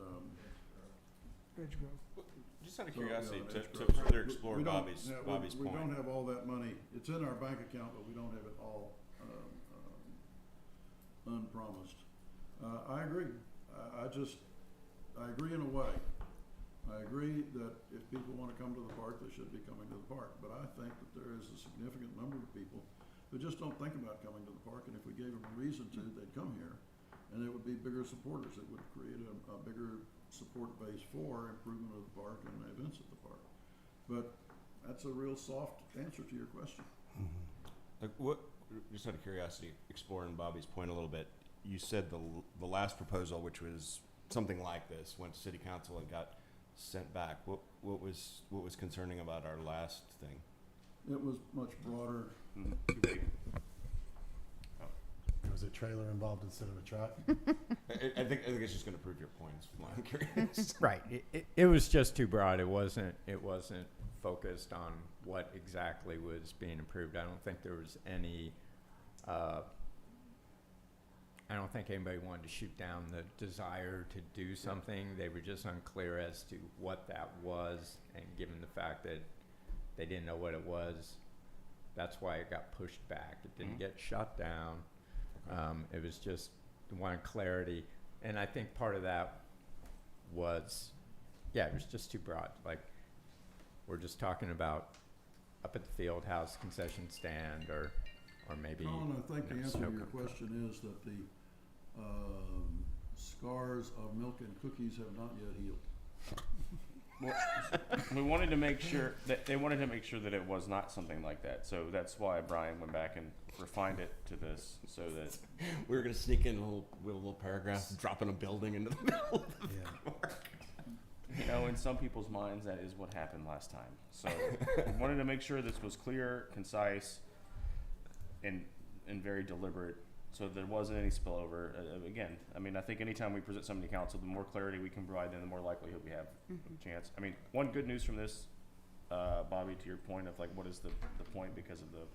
Speaker 4: Ridge Grove.
Speaker 7: Just out of
Speaker 5: So,
Speaker 7: curiosity,
Speaker 5: yeah,
Speaker 7: to
Speaker 5: it's
Speaker 7: further explore
Speaker 5: we don't-
Speaker 7: Bobby's
Speaker 5: yeah,
Speaker 7: Bobby's
Speaker 5: we
Speaker 7: point.
Speaker 5: don't have all that money. It's in our bank account, but we don't have it all unpromised. I agree. I agree in a way. I agree that if people want to come to the park, they should be coming to the park. But I think that there is a significant number of people who just don't think about coming to the park, and if we gave them a reason to, they'd come here, and they would be bigger supporters. It would create a bigger support base for improvement of the park and events at the park. But that's a real soft answer to your question.
Speaker 7: Like what? Just out of curiosity, exploring Bobby's point a little bit. You said the last proposal, which was something like this, went to City Council and got sent back. What was concerning about our last thing?
Speaker 5: It was much broader.
Speaker 3: There was a trailer involved instead of a truck.
Speaker 7: I think it's just going to prove your points. I'm curious.
Speaker 9: Right. It was just too broad. It wasn't focused on what exactly was being approved. I don't think there was any I don't think anybody wanted to shoot down the desire to do something. They were just unclear as to what that was, and given the fact that they didn't know what it was, that's why it got pushed back. It didn't get shut down. It was just wanted clarity, and I think part of that was, it was just too broad. Like, we're just talking about up at the field house concession stand, or maybe.
Speaker 5: Colin, I think the
Speaker 9: you know,
Speaker 5: answer to
Speaker 9: snow
Speaker 5: your
Speaker 9: cone.
Speaker 5: question is that the scars of milk and cookies have not yet healed.
Speaker 1: Well, we wanted to make sure that they wanted to make sure that it was not something like that. So that's why Brian went back and refined it to this, so that
Speaker 7: We were gonna sneak in with a little paragraph, dropping a building into the middle of the
Speaker 1: in some people's minds, that is what happened last time. So we wanted to make sure this was clear, concise, and very deliberate, so there wasn't any spillover. Again, I mean, I think anytime we present something to council, the more clarity we can provide, then the more likelihood we have a chance. I mean, one good news from this, Bobby, to your point of like, what is the point because of the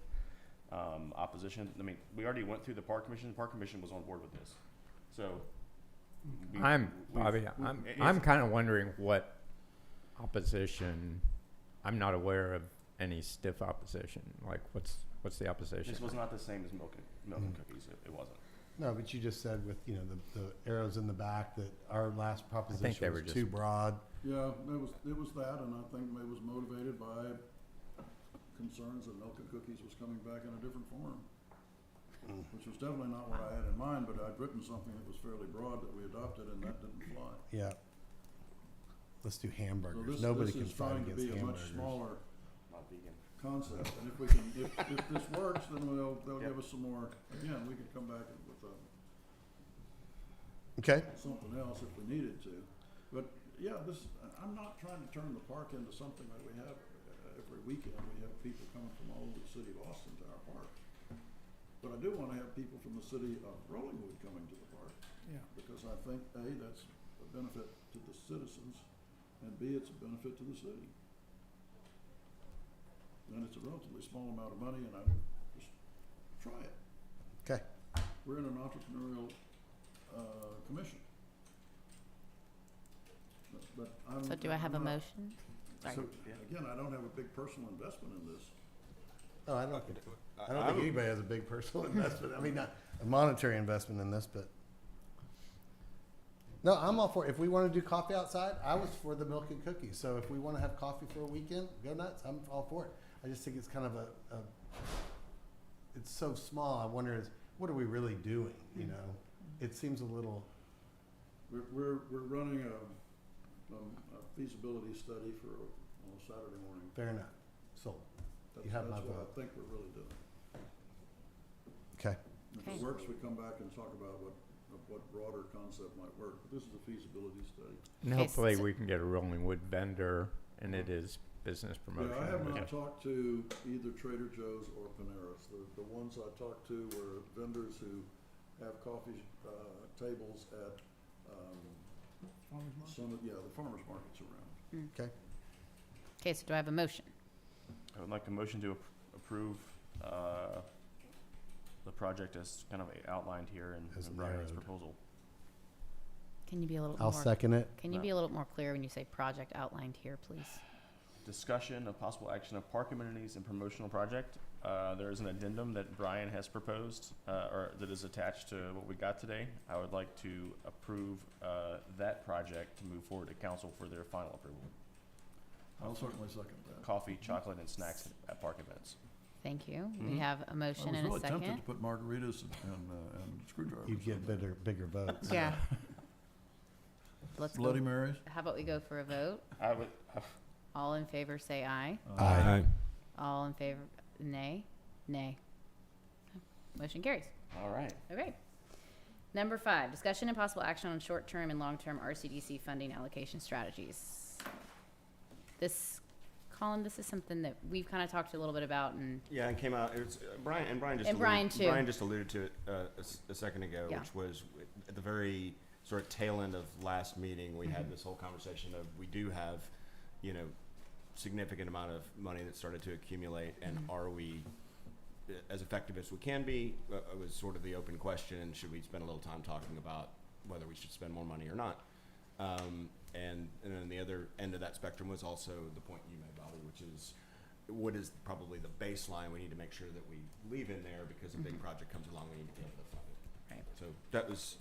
Speaker 1: opposition? I mean, we already went through the park commission. The park commission was on board with this, so.
Speaker 9: I'm kind of wondering what opposition. I'm not aware of any stiff opposition. Like, what's the opposition?
Speaker 1: This was not the same as milk and cookies. It wasn't.
Speaker 3: No, but you just said with, the arrows in the back that our last proposition
Speaker 9: they
Speaker 3: was
Speaker 9: were just-
Speaker 3: too broad.
Speaker 5: Yeah, it was that, and I think it was motivated by concerns that milk and cookies was coming back in a different form. Which was definitely not what I had in mind, but I'd written something that was fairly broad that we adopted, and that didn't fly.
Speaker 3: Yeah. Let's do
Speaker 5: So
Speaker 3: hamburgers. Nobody can
Speaker 5: this is
Speaker 3: fight
Speaker 5: trying to
Speaker 3: against
Speaker 5: be a much
Speaker 3: hamburgers.
Speaker 5: smaller
Speaker 1: Not vegan.
Speaker 5: concept, and if we can, if this works, then they'll give us some more, again, we could come back with
Speaker 3: Okay.
Speaker 5: something else if we needed to. But, yeah, I'm not trying to turn the park into something that we have every weekend. We have people coming from all over the city of Austin to our park. But I do want to have people from the city of Rollingwood coming to the park,
Speaker 4: Yeah.
Speaker 5: because I think, A, that's a benefit to the citizens, and B, it's a benefit to the city. And it's a relatively small amount of money, and I would just try it.
Speaker 3: Okay.
Speaker 5: We're in an entrepreneurial commission. But I'm.
Speaker 2: So do I have a
Speaker 5: I'm not-
Speaker 2: motion? Sorry.
Speaker 5: So, again, I don't have a big personal investment in this.
Speaker 3: Oh, I don't think anybody has a big personal investment. I mean, not a monetary investment in this, but. No, I'm all for it. If we want to do coffee outside, I was for the milk and cookies. So if we want to have coffee for a weekend, go nuts. I'm all for it. I just think it's kind of it's so small. I wonder what are we really doing? It seems a little.
Speaker 5: We're running a feasibility study for on a Saturday morning.
Speaker 3: Fair enough. Sold.
Speaker 5: That's,
Speaker 3: You have my
Speaker 5: that's what
Speaker 3: vote.
Speaker 5: I think we're really doing.
Speaker 3: Okay.
Speaker 5: If
Speaker 2: Okay.
Speaker 5: it works, we come back and talk about what broader concept might work. But this is a feasibility study.
Speaker 9: And
Speaker 2: Okay,
Speaker 9: hopefully
Speaker 2: so-
Speaker 9: we can get a Rolling Wood vendor, and it is business promotion.
Speaker 5: Yeah, I have
Speaker 9: We
Speaker 5: not
Speaker 9: can-
Speaker 5: talked to either Trader Joe's or Panera's. The ones I talked to were vendors who have coffee tables at
Speaker 4: Farmers market.
Speaker 5: the farmers markets around.
Speaker 3: Okay.
Speaker 2: Okay, so do I have a motion?
Speaker 1: I would like a motion to approve the project as kind of outlined here
Speaker 3: As
Speaker 1: in Brian's
Speaker 3: narrowed.
Speaker 1: proposal.
Speaker 2: Can you be a little
Speaker 3: I'll
Speaker 2: more?
Speaker 3: second it.
Speaker 2: Can you be a little more clear when you say project outlined here, please?
Speaker 1: Discussion of possible action of park amenities and promotional project. There is an addendum that Brian has proposed, or that is attached to what we got today. I would like to approve that project to move forward to council for their final approval.
Speaker 5: I'll certainly second that.
Speaker 1: Coffee, chocolate, and snacks at park events.
Speaker 2: Thank you. We
Speaker 1: Mhm.
Speaker 2: have a motion and
Speaker 5: I
Speaker 2: a
Speaker 5: was really tempted
Speaker 2: second.
Speaker 5: to put margaritas and screwdrivers.
Speaker 3: You'd get
Speaker 5: in
Speaker 3: bigger votes.
Speaker 2: Yeah. Let's
Speaker 5: Bloody
Speaker 2: go.
Speaker 5: Marys?
Speaker 2: How about we go for a vote?
Speaker 1: I would,
Speaker 2: All in favor, say aye.
Speaker 3: Aye.
Speaker 2: All in favor, nay? Nay. Motion carries.
Speaker 1: all right.
Speaker 2: Okay. Number 5, discussion and possible action on short-term and long-term RCDC funding allocation strategies. Colin, this is something that we've kind of talked a little bit about, and
Speaker 7: Yeah, and came out. It was Brian just
Speaker 2: And
Speaker 7: alluded,
Speaker 2: Brian, too.
Speaker 7: Brian just alluded to it a second ago,
Speaker 2: Yeah.
Speaker 7: which was at the very sort of tail end of last meeting. We
Speaker 2: Mm-hmm.
Speaker 7: had this whole conversation of we do have, significant amount of money that started to accumulate, and
Speaker 2: Mm-hmm.
Speaker 7: are we as effective as we can be, was sort of the open question, and should we spend a little time talking about whether we should spend more money or not. And then the other end of that spectrum was also the point you made, Bobby, which is what is probably the baseline we need to make sure that we leave in there, because a big project comes along, we need to be able to fund it.
Speaker 2: Right.
Speaker 7: So that was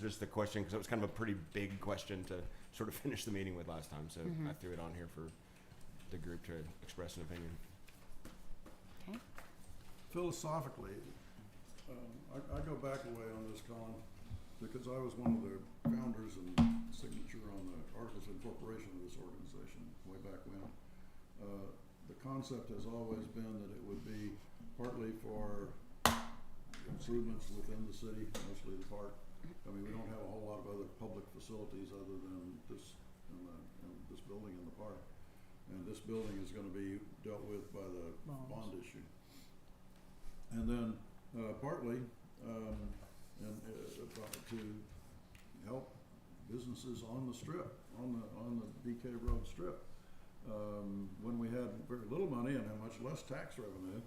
Speaker 7: just the question, because it was kind of a pretty big question to sort of finish the meeting with last time. So I threw it on here for the group to express an opinion.
Speaker 2: Okay.
Speaker 5: Philosophically, I go back a way on this, Colin, because I was one of the founders and signature on the Articles of Incorporation of this organization way back when. The concept has always been that it would be partly for improvements within the city, mostly the park. I mean, we don't have a whole lot of other public facilities other than this this building in the park. And this building is going to be dealt with by the bond issue. And then partly to help businesses on the strip, on the BK Road strip. When we had very little money and how much less tax revenue,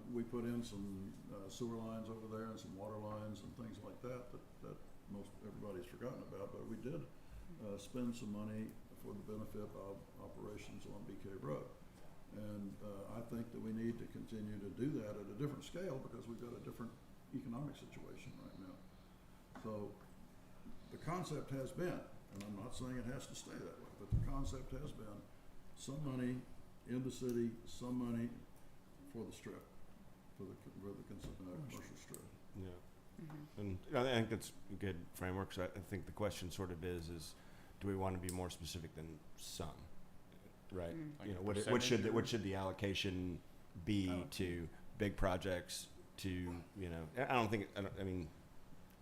Speaker 5: we put in some sewer lines over there and some water lines and things like that most everybody's forgotten about. But we did spend some money for the benefit of operations on BK Road. And I think that we need to continue to do that at a different scale, because we've got a different economic situation right now. So the concept has been, and I'm not saying it has to stay that way, but the concept has been some money in the city, some money for the strip, for the commercial strip.
Speaker 7: Yeah. And I think that's a good framework. So I think the question sort of is do we want to be more specific than some? Right.
Speaker 1: Like
Speaker 7: You know,
Speaker 1: a
Speaker 7: what should
Speaker 1: percentage or-
Speaker 7: the allocation be to big projects, to, you know, I mean,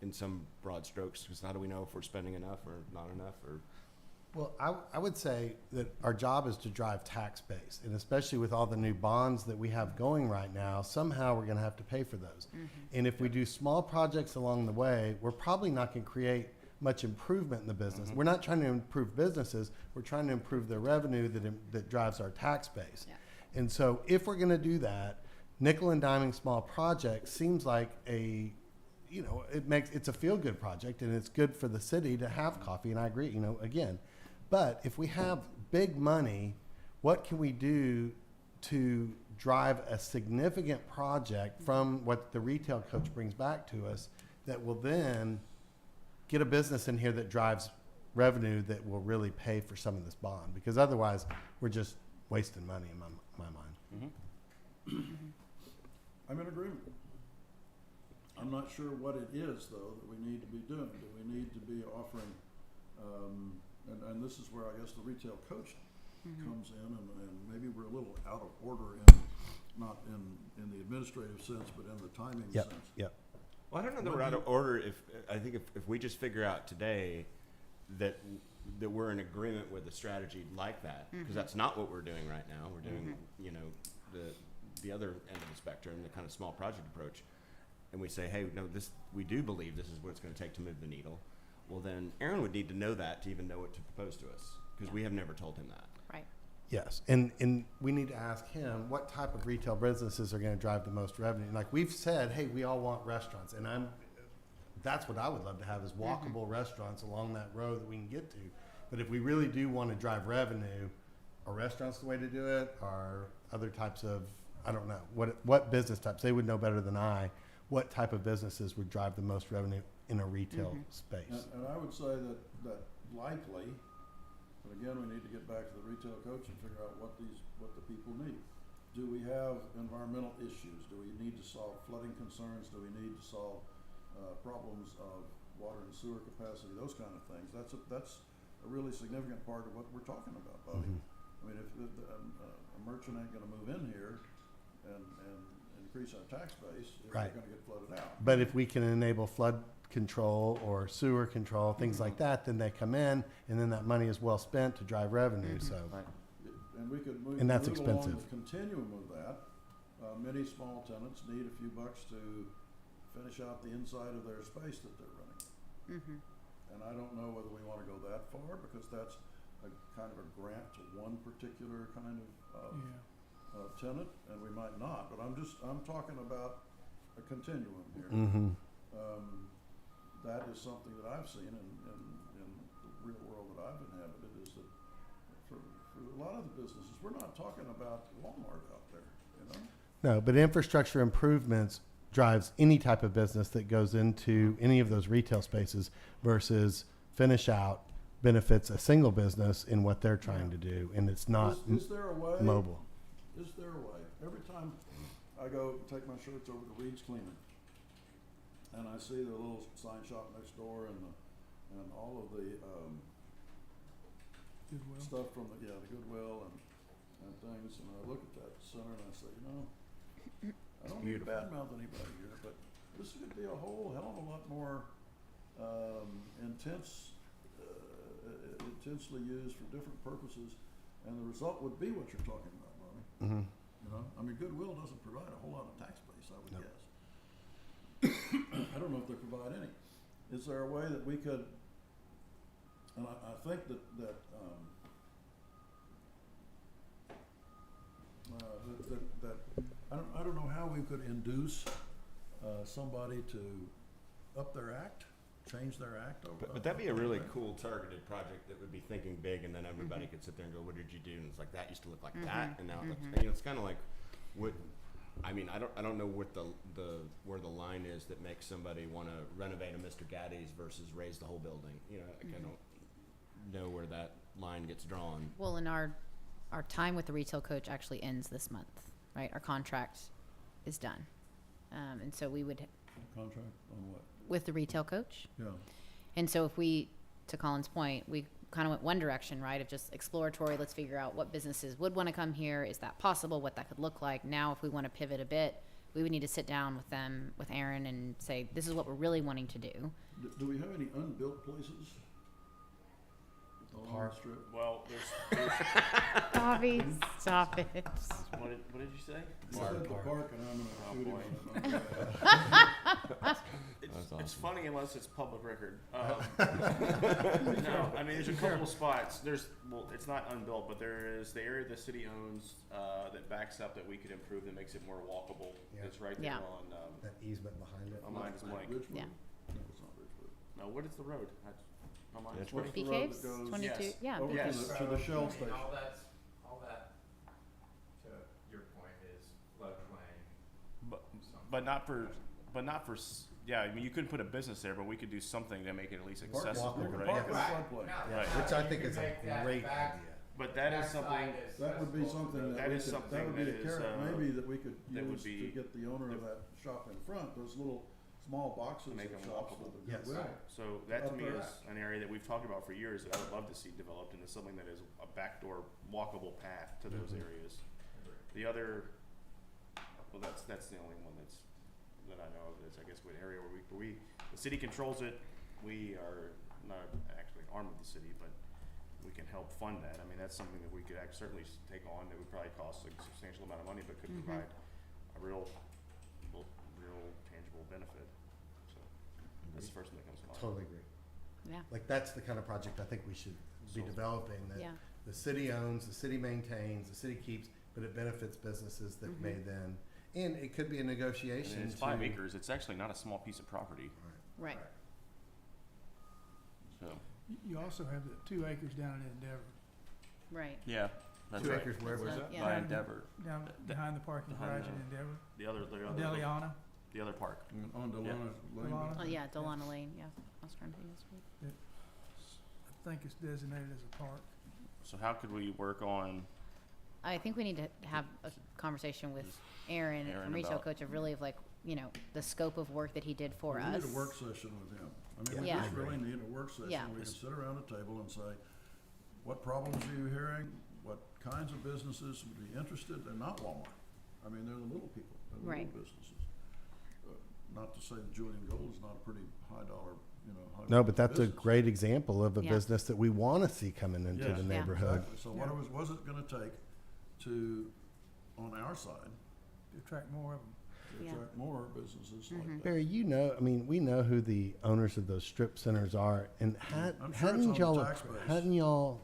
Speaker 7: in some broad strokes, because how do we know if we're spending enough or not enough? Or
Speaker 3: Well, I would say that our job is to drive tax base, and especially with all the new bonds that we have going right now, somehow we're going to have to pay for those. And if we do small projects along the way, we're probably not going to create much improvement in the business. We're not trying to improve businesses, we're trying to improve the revenue that drives our tax base.
Speaker 2: Yeah.
Speaker 3: And so if we're going to do that, nickel and diming small projects seems like it's a feel-good project, and it's good for the city to have coffee, and I agree, again. But if we have big money, what can we do to drive a significant project from what the retail coach brings back to us that will then get a business in here that drives revenue that will really pay for some of this bond? Because otherwise, we're just wasting money in my mind.
Speaker 5: I'm in agreement. I'm not sure what it is, though, that we need to be doing. Do we need to be offering, and this is where I guess the retail coach comes in, and maybe we're a little out of order not in the administrative sense, but in the timing sense.
Speaker 3: Yep.
Speaker 7: well, I don't know that we're out of order. I think if we just figure out today that we're in agreement with a strategy like that, because that's not what we're doing right now. We're doing the other end of the spectrum, the kind of small project approach. And we say, hey, no, we do believe this is what it's going to take to move the needle. Well, then Aaron would need to know that to even know what to propose to us, because we have never told him that.
Speaker 2: Right.
Speaker 3: Yes, and we need to ask him what type of retail businesses are going to drive the most revenue. Like we've said, hey, we all want restaurants, and that's what I would love to have, is walkable restaurants along that road that we can get to. But if we really do want to drive revenue, are restaurants the way to do it? Are other types of, I don't know, what business types? They would know better than I. What type of businesses would drive the most revenue in a retail space?
Speaker 5: And I would say that likely, but again, we need to get back to the retail coach and figure out what the people need. Do we have environmental issues? Do we need to solve flooding concerns? Do we need to solve problems of water and sewer capacity? Those kind of things. That's a really significant part of what we're talking about, Bobby. I mean, if a merchant ain't going to move in here and increase our tax base,
Speaker 3: Right.
Speaker 5: we're going to get flooded out.
Speaker 3: But if we can enable flood control or sewer control, things like that, then they come in, and then that money is well spent to drive revenue. So,
Speaker 5: And we could move,
Speaker 3: And that's
Speaker 5: move along
Speaker 3: expensive.
Speaker 5: the continuum of that. Many small tenants need a few bucks to finish out the inside of their space that they're running. And I don't know whether we want to go that far, because that's a kind of a grant to one particular kind of tenant, and we might not, but I'm talking about a continuum here.
Speaker 3: Mm-hmm.
Speaker 5: That is something that I've seen in the real world that I've inhabited, is that for a lot of the businesses, we're not talking about Walmart out there, you know?
Speaker 3: No, but infrastructure improvements drives any type of business that goes into any of those retail spaces versus finish out benefits a single business in what they're trying to do, and it's not
Speaker 5: Is there a way?
Speaker 3: mobile.
Speaker 5: Is there a way? Every time I go take my shirts over to Reed's Cleaning, and I see the little sign shop next door and all of the
Speaker 4: Goodwill.
Speaker 5: stuff from the Goodwill and things, and I look at that center and I say, you know, I don't need to badmouth anybody here, but this could be a whole hell of a lot more intensely used for different purposes, and the result would be what you're talking about, Bobby.
Speaker 3: Mm-hmm.
Speaker 5: You know, I mean, Goodwill doesn't provide a whole lot of tax base, I would
Speaker 3: No.
Speaker 5: guess. I don't know if they provide any. Is there a way that we could, and I think that I don't know how we could induce somebody to up their act, change their act over.
Speaker 7: But that'd be a really cool targeted project that would be thinking big, and then everybody could sit there and go, "What did you do?" And it's like, that used to look like that, and now it looks. You know, it's kind of like what. I mean, I don't know what where the line is that makes somebody want to renovate a Mr. Gaddy's versus raise the whole building. You know, I don't know where that line gets drawn.
Speaker 2: Well, and our time with the retail coach actually ends this month, right? Our contract is done, and so we would
Speaker 5: Contract on what?
Speaker 2: with the retail coach.
Speaker 5: Yeah.
Speaker 2: And so if we, to Colin's point, we kind of went one direction, right, of just exploratory, let's figure out what businesses would want to come here. Is that possible? What that could look like. Now, if we want to pivot a bit, we would need to sit down with them, with Aaron, and say, this is what we're really wanting to do.
Speaker 5: Do we have any unbuilt places? Along the strip?
Speaker 1: Well, there's
Speaker 2: Bobby, stop it.
Speaker 1: what did you say?
Speaker 5: You said the park, and I'm
Speaker 1: Oh,
Speaker 5: gonna
Speaker 1: boy.
Speaker 5: shoot him. on
Speaker 1: It's
Speaker 7: awesome.
Speaker 1: funny unless it's public record. No, I mean, there's a couple spots. It's not unbuilt, but there is the area the city owns that backs up that we could improve that makes it more walkable.
Speaker 3: Yeah.
Speaker 1: It's right there
Speaker 2: Yeah.
Speaker 1: on.
Speaker 3: That easement behind it.
Speaker 1: My mind is blank.
Speaker 5: Ridgewood?
Speaker 2: Yeah.
Speaker 5: No, it's not Ridgewood.
Speaker 1: No, what is the road? My mind is
Speaker 5: What's
Speaker 1: blank.
Speaker 5: the
Speaker 2: Bee
Speaker 5: road
Speaker 2: Caves,
Speaker 5: that goes
Speaker 2: 22,
Speaker 1: Yes.
Speaker 2: yeah.
Speaker 5: over
Speaker 2: Bee
Speaker 1: Yes.
Speaker 2: Caves.
Speaker 5: to the Shell
Speaker 6: I mean,
Speaker 5: station?
Speaker 6: all that, to your point, is floodplain.
Speaker 1: But not for. Yeah, I mean, you couldn't put a business there, but we could do something to make it at least
Speaker 5: Park
Speaker 1: accessible,
Speaker 5: walkable.
Speaker 1: right?
Speaker 5: Park in the
Speaker 6: Right.
Speaker 5: floodplain.
Speaker 6: No,
Speaker 1: Right.
Speaker 3: Which I think
Speaker 6: you
Speaker 3: is a
Speaker 6: make that
Speaker 3: great
Speaker 6: back-
Speaker 3: idea.
Speaker 1: But that is
Speaker 6: backside
Speaker 1: something.
Speaker 6: is
Speaker 5: That would be
Speaker 6: accessible to
Speaker 5: something
Speaker 6: the-
Speaker 1: That
Speaker 5: we
Speaker 1: is
Speaker 5: could,
Speaker 1: something
Speaker 5: that would be
Speaker 1: that
Speaker 5: a
Speaker 1: is,
Speaker 5: carrot maybe that we could
Speaker 1: that would
Speaker 5: use to
Speaker 1: be-
Speaker 5: get the owner of that shop in front, those little small boxes
Speaker 1: Make
Speaker 5: of
Speaker 1: them
Speaker 5: shops
Speaker 1: walkable.
Speaker 5: with the
Speaker 3: Yes.
Speaker 5: Goodwill.
Speaker 1: So that to
Speaker 5: Up
Speaker 1: me
Speaker 5: there.
Speaker 1: is an area that we've talked about for years that I would love to see developed into something that is a backdoor walkable path to those areas. The other, well, that's the only one that I know of. Is I guess an area where the city controls it. We are not actually armed with the city, but we can help fund that. I mean, that's something that we could certainly take on. That would probably cost a substantial amount of money, but could provide a real tangible benefit. So that's the first thing that comes to mind.
Speaker 3: Totally agree.
Speaker 2: Yeah.
Speaker 3: Like, that's the kind of project I think we should be
Speaker 1: So-
Speaker 3: developing, that
Speaker 2: Yeah.
Speaker 3: the city owns, the city maintains, the city keeps, but it benefits businesses that may then, and it could be a
Speaker 1: And
Speaker 3: negotiation.
Speaker 1: it's
Speaker 3: to-
Speaker 1: 5 acres. It's actually not a small piece of property.
Speaker 2: Right.
Speaker 1: So
Speaker 4: You also have the 2 acres down in Endeavor,
Speaker 2: Right.
Speaker 1: yeah, that's
Speaker 3: 2
Speaker 1: right.
Speaker 3: acres, wherever
Speaker 2: Where's
Speaker 3: is
Speaker 2: that?
Speaker 3: that?
Speaker 2: Yeah.
Speaker 1: By Endeavor,
Speaker 4: down behind the parking
Speaker 1: behind
Speaker 4: garage in
Speaker 1: the-
Speaker 4: Endeavor.
Speaker 1: the other
Speaker 4: Deliana.
Speaker 1: the other park.
Speaker 5: On Delana Lane.
Speaker 4: Delana.
Speaker 2: Oh, yeah, Delana Lane, yeah. I was trying to think of this week.
Speaker 4: I think it's designated as a park.
Speaker 1: So how could we work on?
Speaker 2: I think we need to have a conversation with Aaron,
Speaker 1: Aaron
Speaker 2: retail
Speaker 1: about-
Speaker 2: coach, of really of like, the scope of work that he did for
Speaker 5: We
Speaker 2: us.
Speaker 5: need a work session with him. I mean, we
Speaker 2: Yeah.
Speaker 5: just really need a work session.
Speaker 2: Yeah.
Speaker 5: We can sit around a table and say, what problems are you hearing? What kinds of businesses would be interested? They're not Walmart. I mean, they're the little people, they're the
Speaker 2: Right.
Speaker 5: little businesses. Not to say that Julian Gold is not a pretty high dollar, high
Speaker 3: No, but that's a
Speaker 5: business.
Speaker 3: great example of a
Speaker 2: Yeah.
Speaker 3: business that we want to see coming into
Speaker 5: Yes.
Speaker 3: the
Speaker 2: Yeah.
Speaker 3: neighborhood.
Speaker 5: Exactly. So what was it gonna take to, on our side,
Speaker 4: To attract more of them.
Speaker 5: to
Speaker 2: Yeah.
Speaker 5: attract more businesces like that?
Speaker 3: Barry, we know who the owners of those strip centers are, and
Speaker 5: I'm sure it's on the tax base.
Speaker 3: hadn't y'all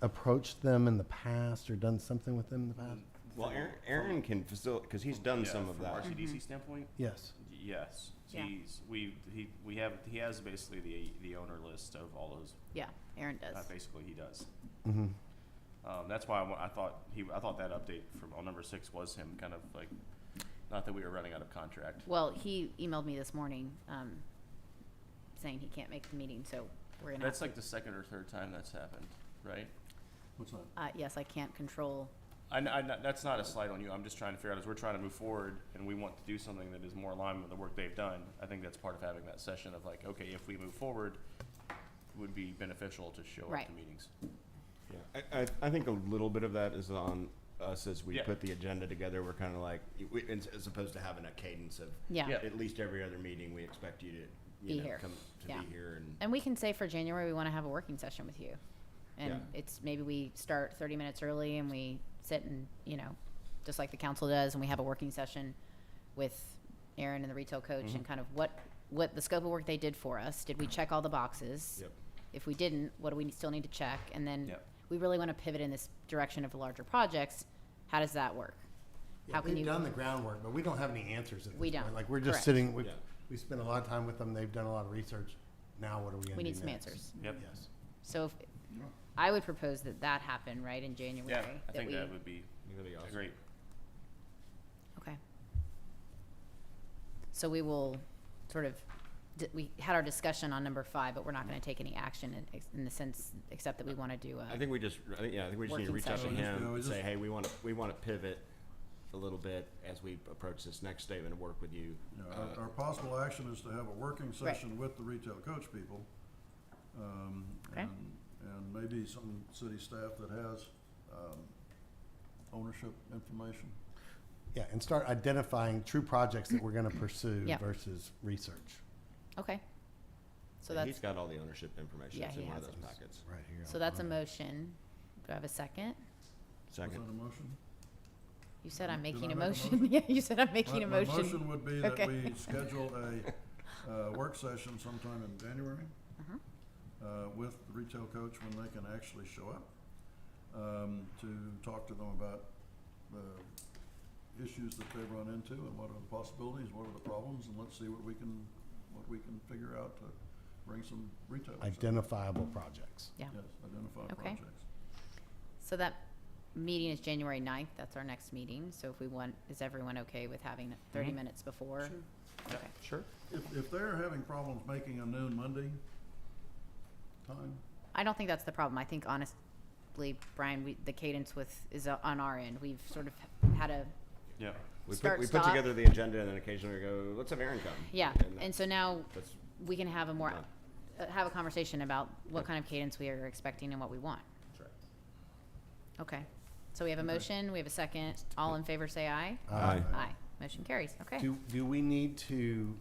Speaker 3: approached them in the past or done something with them in the past?
Speaker 7: Well, Aaron can facilitate, because he's done
Speaker 1: Yeah,
Speaker 7: some of
Speaker 1: from
Speaker 7: that.
Speaker 1: RCDC standpoint,
Speaker 3: Yes.
Speaker 1: yes.
Speaker 2: Yeah.
Speaker 1: He has basically the owner list of all those.
Speaker 2: Yeah, Aaron does.
Speaker 1: Basically, he does.
Speaker 3: Mm-hmm.
Speaker 1: That's why I thought that update from on number 6 was him, kind of like, not that we were running out of contract.
Speaker 2: Well, he emailed me this morning, saying he can't make the meeting, so we're gonna.
Speaker 1: That's like the second or third time that's happened, right?
Speaker 5: What's that?
Speaker 2: Yes, I can't control.
Speaker 1: That's not a slight on you. I'm just trying to figure out, as we're trying to move forward and we want to do something that is more aligned with the work they've done. I think that's part of having that session of like, okay, if we move forward, it would be beneficial to show
Speaker 2: Right.
Speaker 1: up to meetings.
Speaker 7: Yeah, I think a little bit of that is on us as we
Speaker 1: Yeah.
Speaker 7: put the agenda together. We're kind of like, as opposed to having a cadence of
Speaker 2: Yeah.
Speaker 1: Yeah.
Speaker 7: at least every other meeting, we expect you to
Speaker 2: Be here.
Speaker 7: come to
Speaker 2: Yeah.
Speaker 7: be here. And
Speaker 2: And we can say for January, we want to have a working session with you. And
Speaker 7: Yeah.
Speaker 2: it's maybe we start 30 minutes early and we sit and, just like the council does, and we have a working session with Aaron and the retail coach and kind of what the scope of work they did for us. Did we check all the boxes?
Speaker 7: Yep.
Speaker 2: If we didn't, what do we still need to check? And then
Speaker 1: Yep.
Speaker 2: we really want to pivot in this direction of larger projects. How does that work? How can
Speaker 3: We've
Speaker 2: you?
Speaker 3: done the groundwork, but we don't have any answers at this
Speaker 2: We
Speaker 3: point.
Speaker 2: don't.
Speaker 3: Like, we're just
Speaker 2: Correct.
Speaker 3: sitting,
Speaker 7: Yeah.
Speaker 3: we spent a lot of time with them, they've done a lot of research. Now what are we gonna do
Speaker 2: We need some
Speaker 3: next?
Speaker 2: answers.
Speaker 1: Yep.
Speaker 3: Yes.
Speaker 2: So if, I would propose that happen right in January.
Speaker 1: Yeah, I think that would be
Speaker 7: that'd be awesome.
Speaker 1: great.
Speaker 2: Okay. So we will sort of, we had our discussion on number 5, but we're not going to take any action in the sense, except that we want to do
Speaker 7: I think we just need to
Speaker 2: Working
Speaker 7: reach out to
Speaker 2: session.
Speaker 7: him
Speaker 5: Yeah, we
Speaker 7: and say,
Speaker 5: just-
Speaker 7: hey, we want to pivot a little bit as we approach this next statement and work with you.
Speaker 5: You know, our possible action is to have a working session with the retail coach people.
Speaker 2: Okay.
Speaker 5: And maybe some city staff that has, ownership information.
Speaker 3: Yeah, and start identifying true projects that we're gonna pursue
Speaker 2: Yep.
Speaker 3: versus research.
Speaker 2: Okay. So
Speaker 7: And
Speaker 2: that's,
Speaker 7: he's got all the ownership information.
Speaker 2: Yeah,
Speaker 7: It's
Speaker 2: he
Speaker 7: in one of
Speaker 2: has
Speaker 7: those
Speaker 2: it.
Speaker 7: packets.
Speaker 3: Right here.
Speaker 2: so that's a motion. Do I have a second?
Speaker 5: Was
Speaker 7: Second.
Speaker 5: that a motion?
Speaker 2: You said I'm
Speaker 5: Did
Speaker 2: making
Speaker 5: I
Speaker 2: a
Speaker 5: make a
Speaker 2: motion.
Speaker 5: motion?
Speaker 2: Yeah, you said I'm making a
Speaker 5: My
Speaker 2: motion.
Speaker 5: motion would be that
Speaker 2: Okay.
Speaker 5: we schedule a work session sometime in January with the retail coach when they can actually show up, to talk to them about the issues that they run into and what are the possibilities, what are the problems, and let's see what we can figure out to bring some retailers. in.
Speaker 3: Identifiable projects.
Speaker 2: Yeah.
Speaker 5: Yes, identify
Speaker 2: Okay.
Speaker 5: projects.
Speaker 2: So that meeting is January 9th. That's our next meeting. So if we want, is everyone okay with having 30 minutes before? Okay.
Speaker 7: Sure.
Speaker 5: If they're having problems making a noon Monday time,
Speaker 2: I don't think that's the problem. I think honestly, Brian, the cadence is on our end. We've sort of had a,
Speaker 1: Yeah.
Speaker 7: We
Speaker 2: Start,
Speaker 7: put
Speaker 2: stop.
Speaker 7: together the agenda and then occasionally we go, let's have Aaron come.
Speaker 2: yeah.
Speaker 7: And
Speaker 2: And so now
Speaker 7: that's
Speaker 2: we can have a more,
Speaker 7: done.
Speaker 2: have a conversation about what kind of cadence we are expecting and what we want.
Speaker 7: That's right.
Speaker 2: Okay. So we have a motion, we have a second. All in favor say aye.
Speaker 7: Aye.
Speaker 2: Aye. Motion carries. Okay.
Speaker 3: Do we need to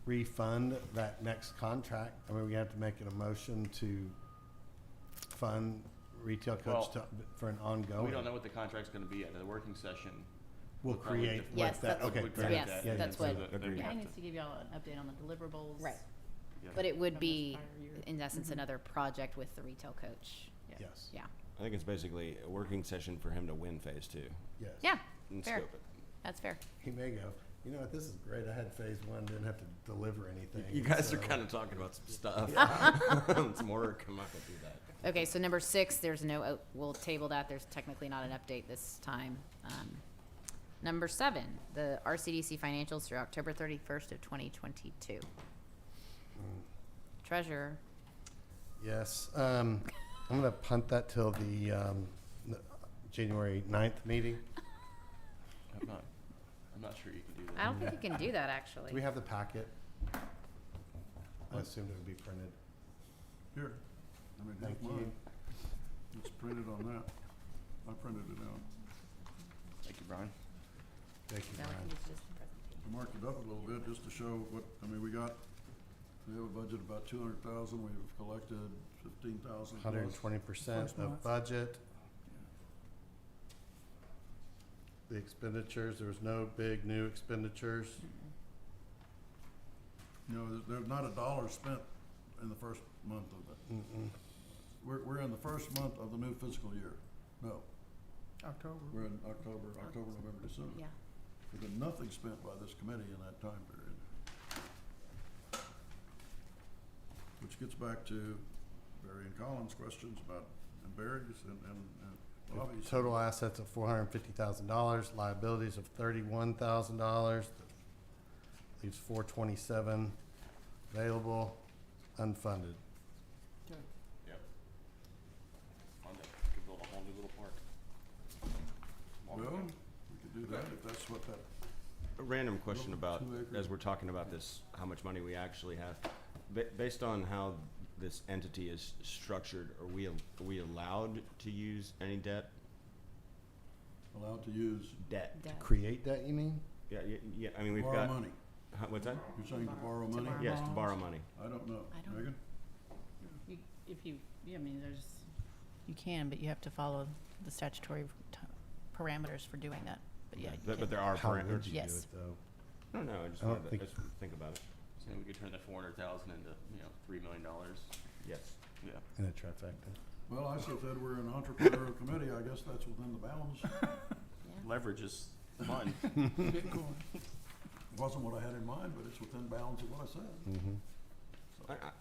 Speaker 3: refund that next contract? I mean, we have to make an motion to fund retail coach
Speaker 1: Well,
Speaker 3: for an ongoing.
Speaker 1: We don't know what the contract's gonna be at the working session.
Speaker 3: We'll
Speaker 1: We'll probably
Speaker 3: create
Speaker 1: def-
Speaker 3: what
Speaker 2: Yes,
Speaker 3: that,
Speaker 2: that's-
Speaker 3: okay.
Speaker 1: Would
Speaker 3: great.
Speaker 1: create
Speaker 2: Yes,
Speaker 1: that,
Speaker 2: that's
Speaker 1: so
Speaker 2: what-
Speaker 1: that they
Speaker 7: Agreed.
Speaker 1: would
Speaker 8: Yeah,
Speaker 1: have
Speaker 8: he
Speaker 1: to-
Speaker 8: needs to give y'all an update on the deliverables.
Speaker 2: Right.
Speaker 1: yeah.
Speaker 2: But it would
Speaker 8: From this
Speaker 2: be,
Speaker 8: prior year.
Speaker 2: in essence, another project with the retail coach.
Speaker 3: Yes,
Speaker 2: Yeah.
Speaker 7: I think it's basically a working session for him to win phase 2
Speaker 3: yes.
Speaker 2: Yeah.
Speaker 7: and
Speaker 2: Fair.
Speaker 7: scope it.
Speaker 2: That's fair.
Speaker 3: He may go, you know what, this is great. I had phase 1, didn't have to deliver anything.
Speaker 7: You guys are
Speaker 3: so-
Speaker 7: kind of talking about some stuff. Some more come up and do that.
Speaker 2: Okay, so number 6, there's no, we'll table that. There's technically not an update this time. Number 7, the RCDC financials through October 31st of 2022. Treasurer,
Speaker 3: Yes, I'm gonna punt that till the January 9th meeting.
Speaker 1: I'm not sure you can do
Speaker 2: I
Speaker 1: that.
Speaker 2: don't think you can do that, actually.
Speaker 3: Do we have the packet? I assumed it would be printed.
Speaker 5: here, I mean,
Speaker 3: Thank
Speaker 5: here's
Speaker 3: you.
Speaker 5: mine. It's printed on that. I printed it out.
Speaker 1: Thank you, Brian.
Speaker 3: Thank you,
Speaker 2: No, I
Speaker 3: Brian.
Speaker 2: think it's just the presentation.
Speaker 5: I marked it up a little bit just to show what, I mean, we have a budget about 200,000, we've collected 15,000.
Speaker 3: 120%
Speaker 4: First
Speaker 3: of
Speaker 4: month.
Speaker 3: budget. The expenditures, there was no big new expenditures.
Speaker 5: You know, there's not a dollar spent in the first month of it.
Speaker 3: Mm-mm.
Speaker 5: We're in the first month of the new fiscal year. No.
Speaker 4: October.
Speaker 5: We're in October, November, December.
Speaker 2: Yeah.
Speaker 5: There's been nothing spent by this committee in that time period. Which gets back to Barry and Colin's questions about, and Barry's and Bobby's.
Speaker 3: Total assets of $450,000, liabilities of $31,000. Leaves $427 available, unfunded.
Speaker 1: Yep. Fund it, could build a whole new little park.
Speaker 5: Well, we could do that if that's what that,
Speaker 7: A random question about,
Speaker 5: 2 acres.
Speaker 7: as we're talking about this, how much money we actually have. Based on how this entity is structured, are we allowed to use any debt?
Speaker 5: allowed to use,
Speaker 7: Debt.
Speaker 2: Debt.
Speaker 3: Create that, you mean?
Speaker 7: Yeah, I mean, we've
Speaker 5: borrow
Speaker 7: got.
Speaker 5: money.
Speaker 7: What's that?
Speaker 5: You're saying to borrow
Speaker 2: To
Speaker 5: money?
Speaker 2: borrow.
Speaker 7: Yes, to borrow money.
Speaker 5: I don't know.
Speaker 2: I don't-
Speaker 5: Megan?
Speaker 8: I mean, you can, but you have to follow the statutory parameters for doing that. But yeah, you
Speaker 7: But
Speaker 8: can.
Speaker 7: there are
Speaker 3: How would
Speaker 7: parameters.
Speaker 3: you do
Speaker 8: Yes.
Speaker 3: it, though?
Speaker 7: I don't know, I just
Speaker 3: I don't
Speaker 7: wanted to,
Speaker 3: think-
Speaker 7: just think about it.
Speaker 1: So we could turn the 400,000 into, $3 million.
Speaker 7: Yes.
Speaker 1: Yeah.
Speaker 3: In a trifecta.
Speaker 5: Well, I said we're an entrepreneurial committee, I guess that's within the bounds.
Speaker 1: Leverage is fun.
Speaker 4: Bitcoin.
Speaker 5: It wasn't what I had in mind, but it's within bounds of what I said.
Speaker 3: Mm-hmm.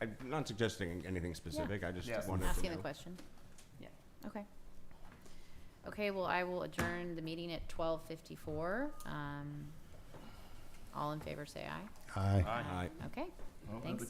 Speaker 7: I'm not suggesting anything specific, I just
Speaker 1: Yeah.
Speaker 7: wanted to know.
Speaker 2: Asking the question. Yeah. Okay. Okay, well, I will adjourn the meeting at 12:54. All in favor, say aye.
Speaker 3: Aye.
Speaker 1: Aye.
Speaker 2: Okay.
Speaker 5: I'll
Speaker 2: Thanks,
Speaker 5: advocate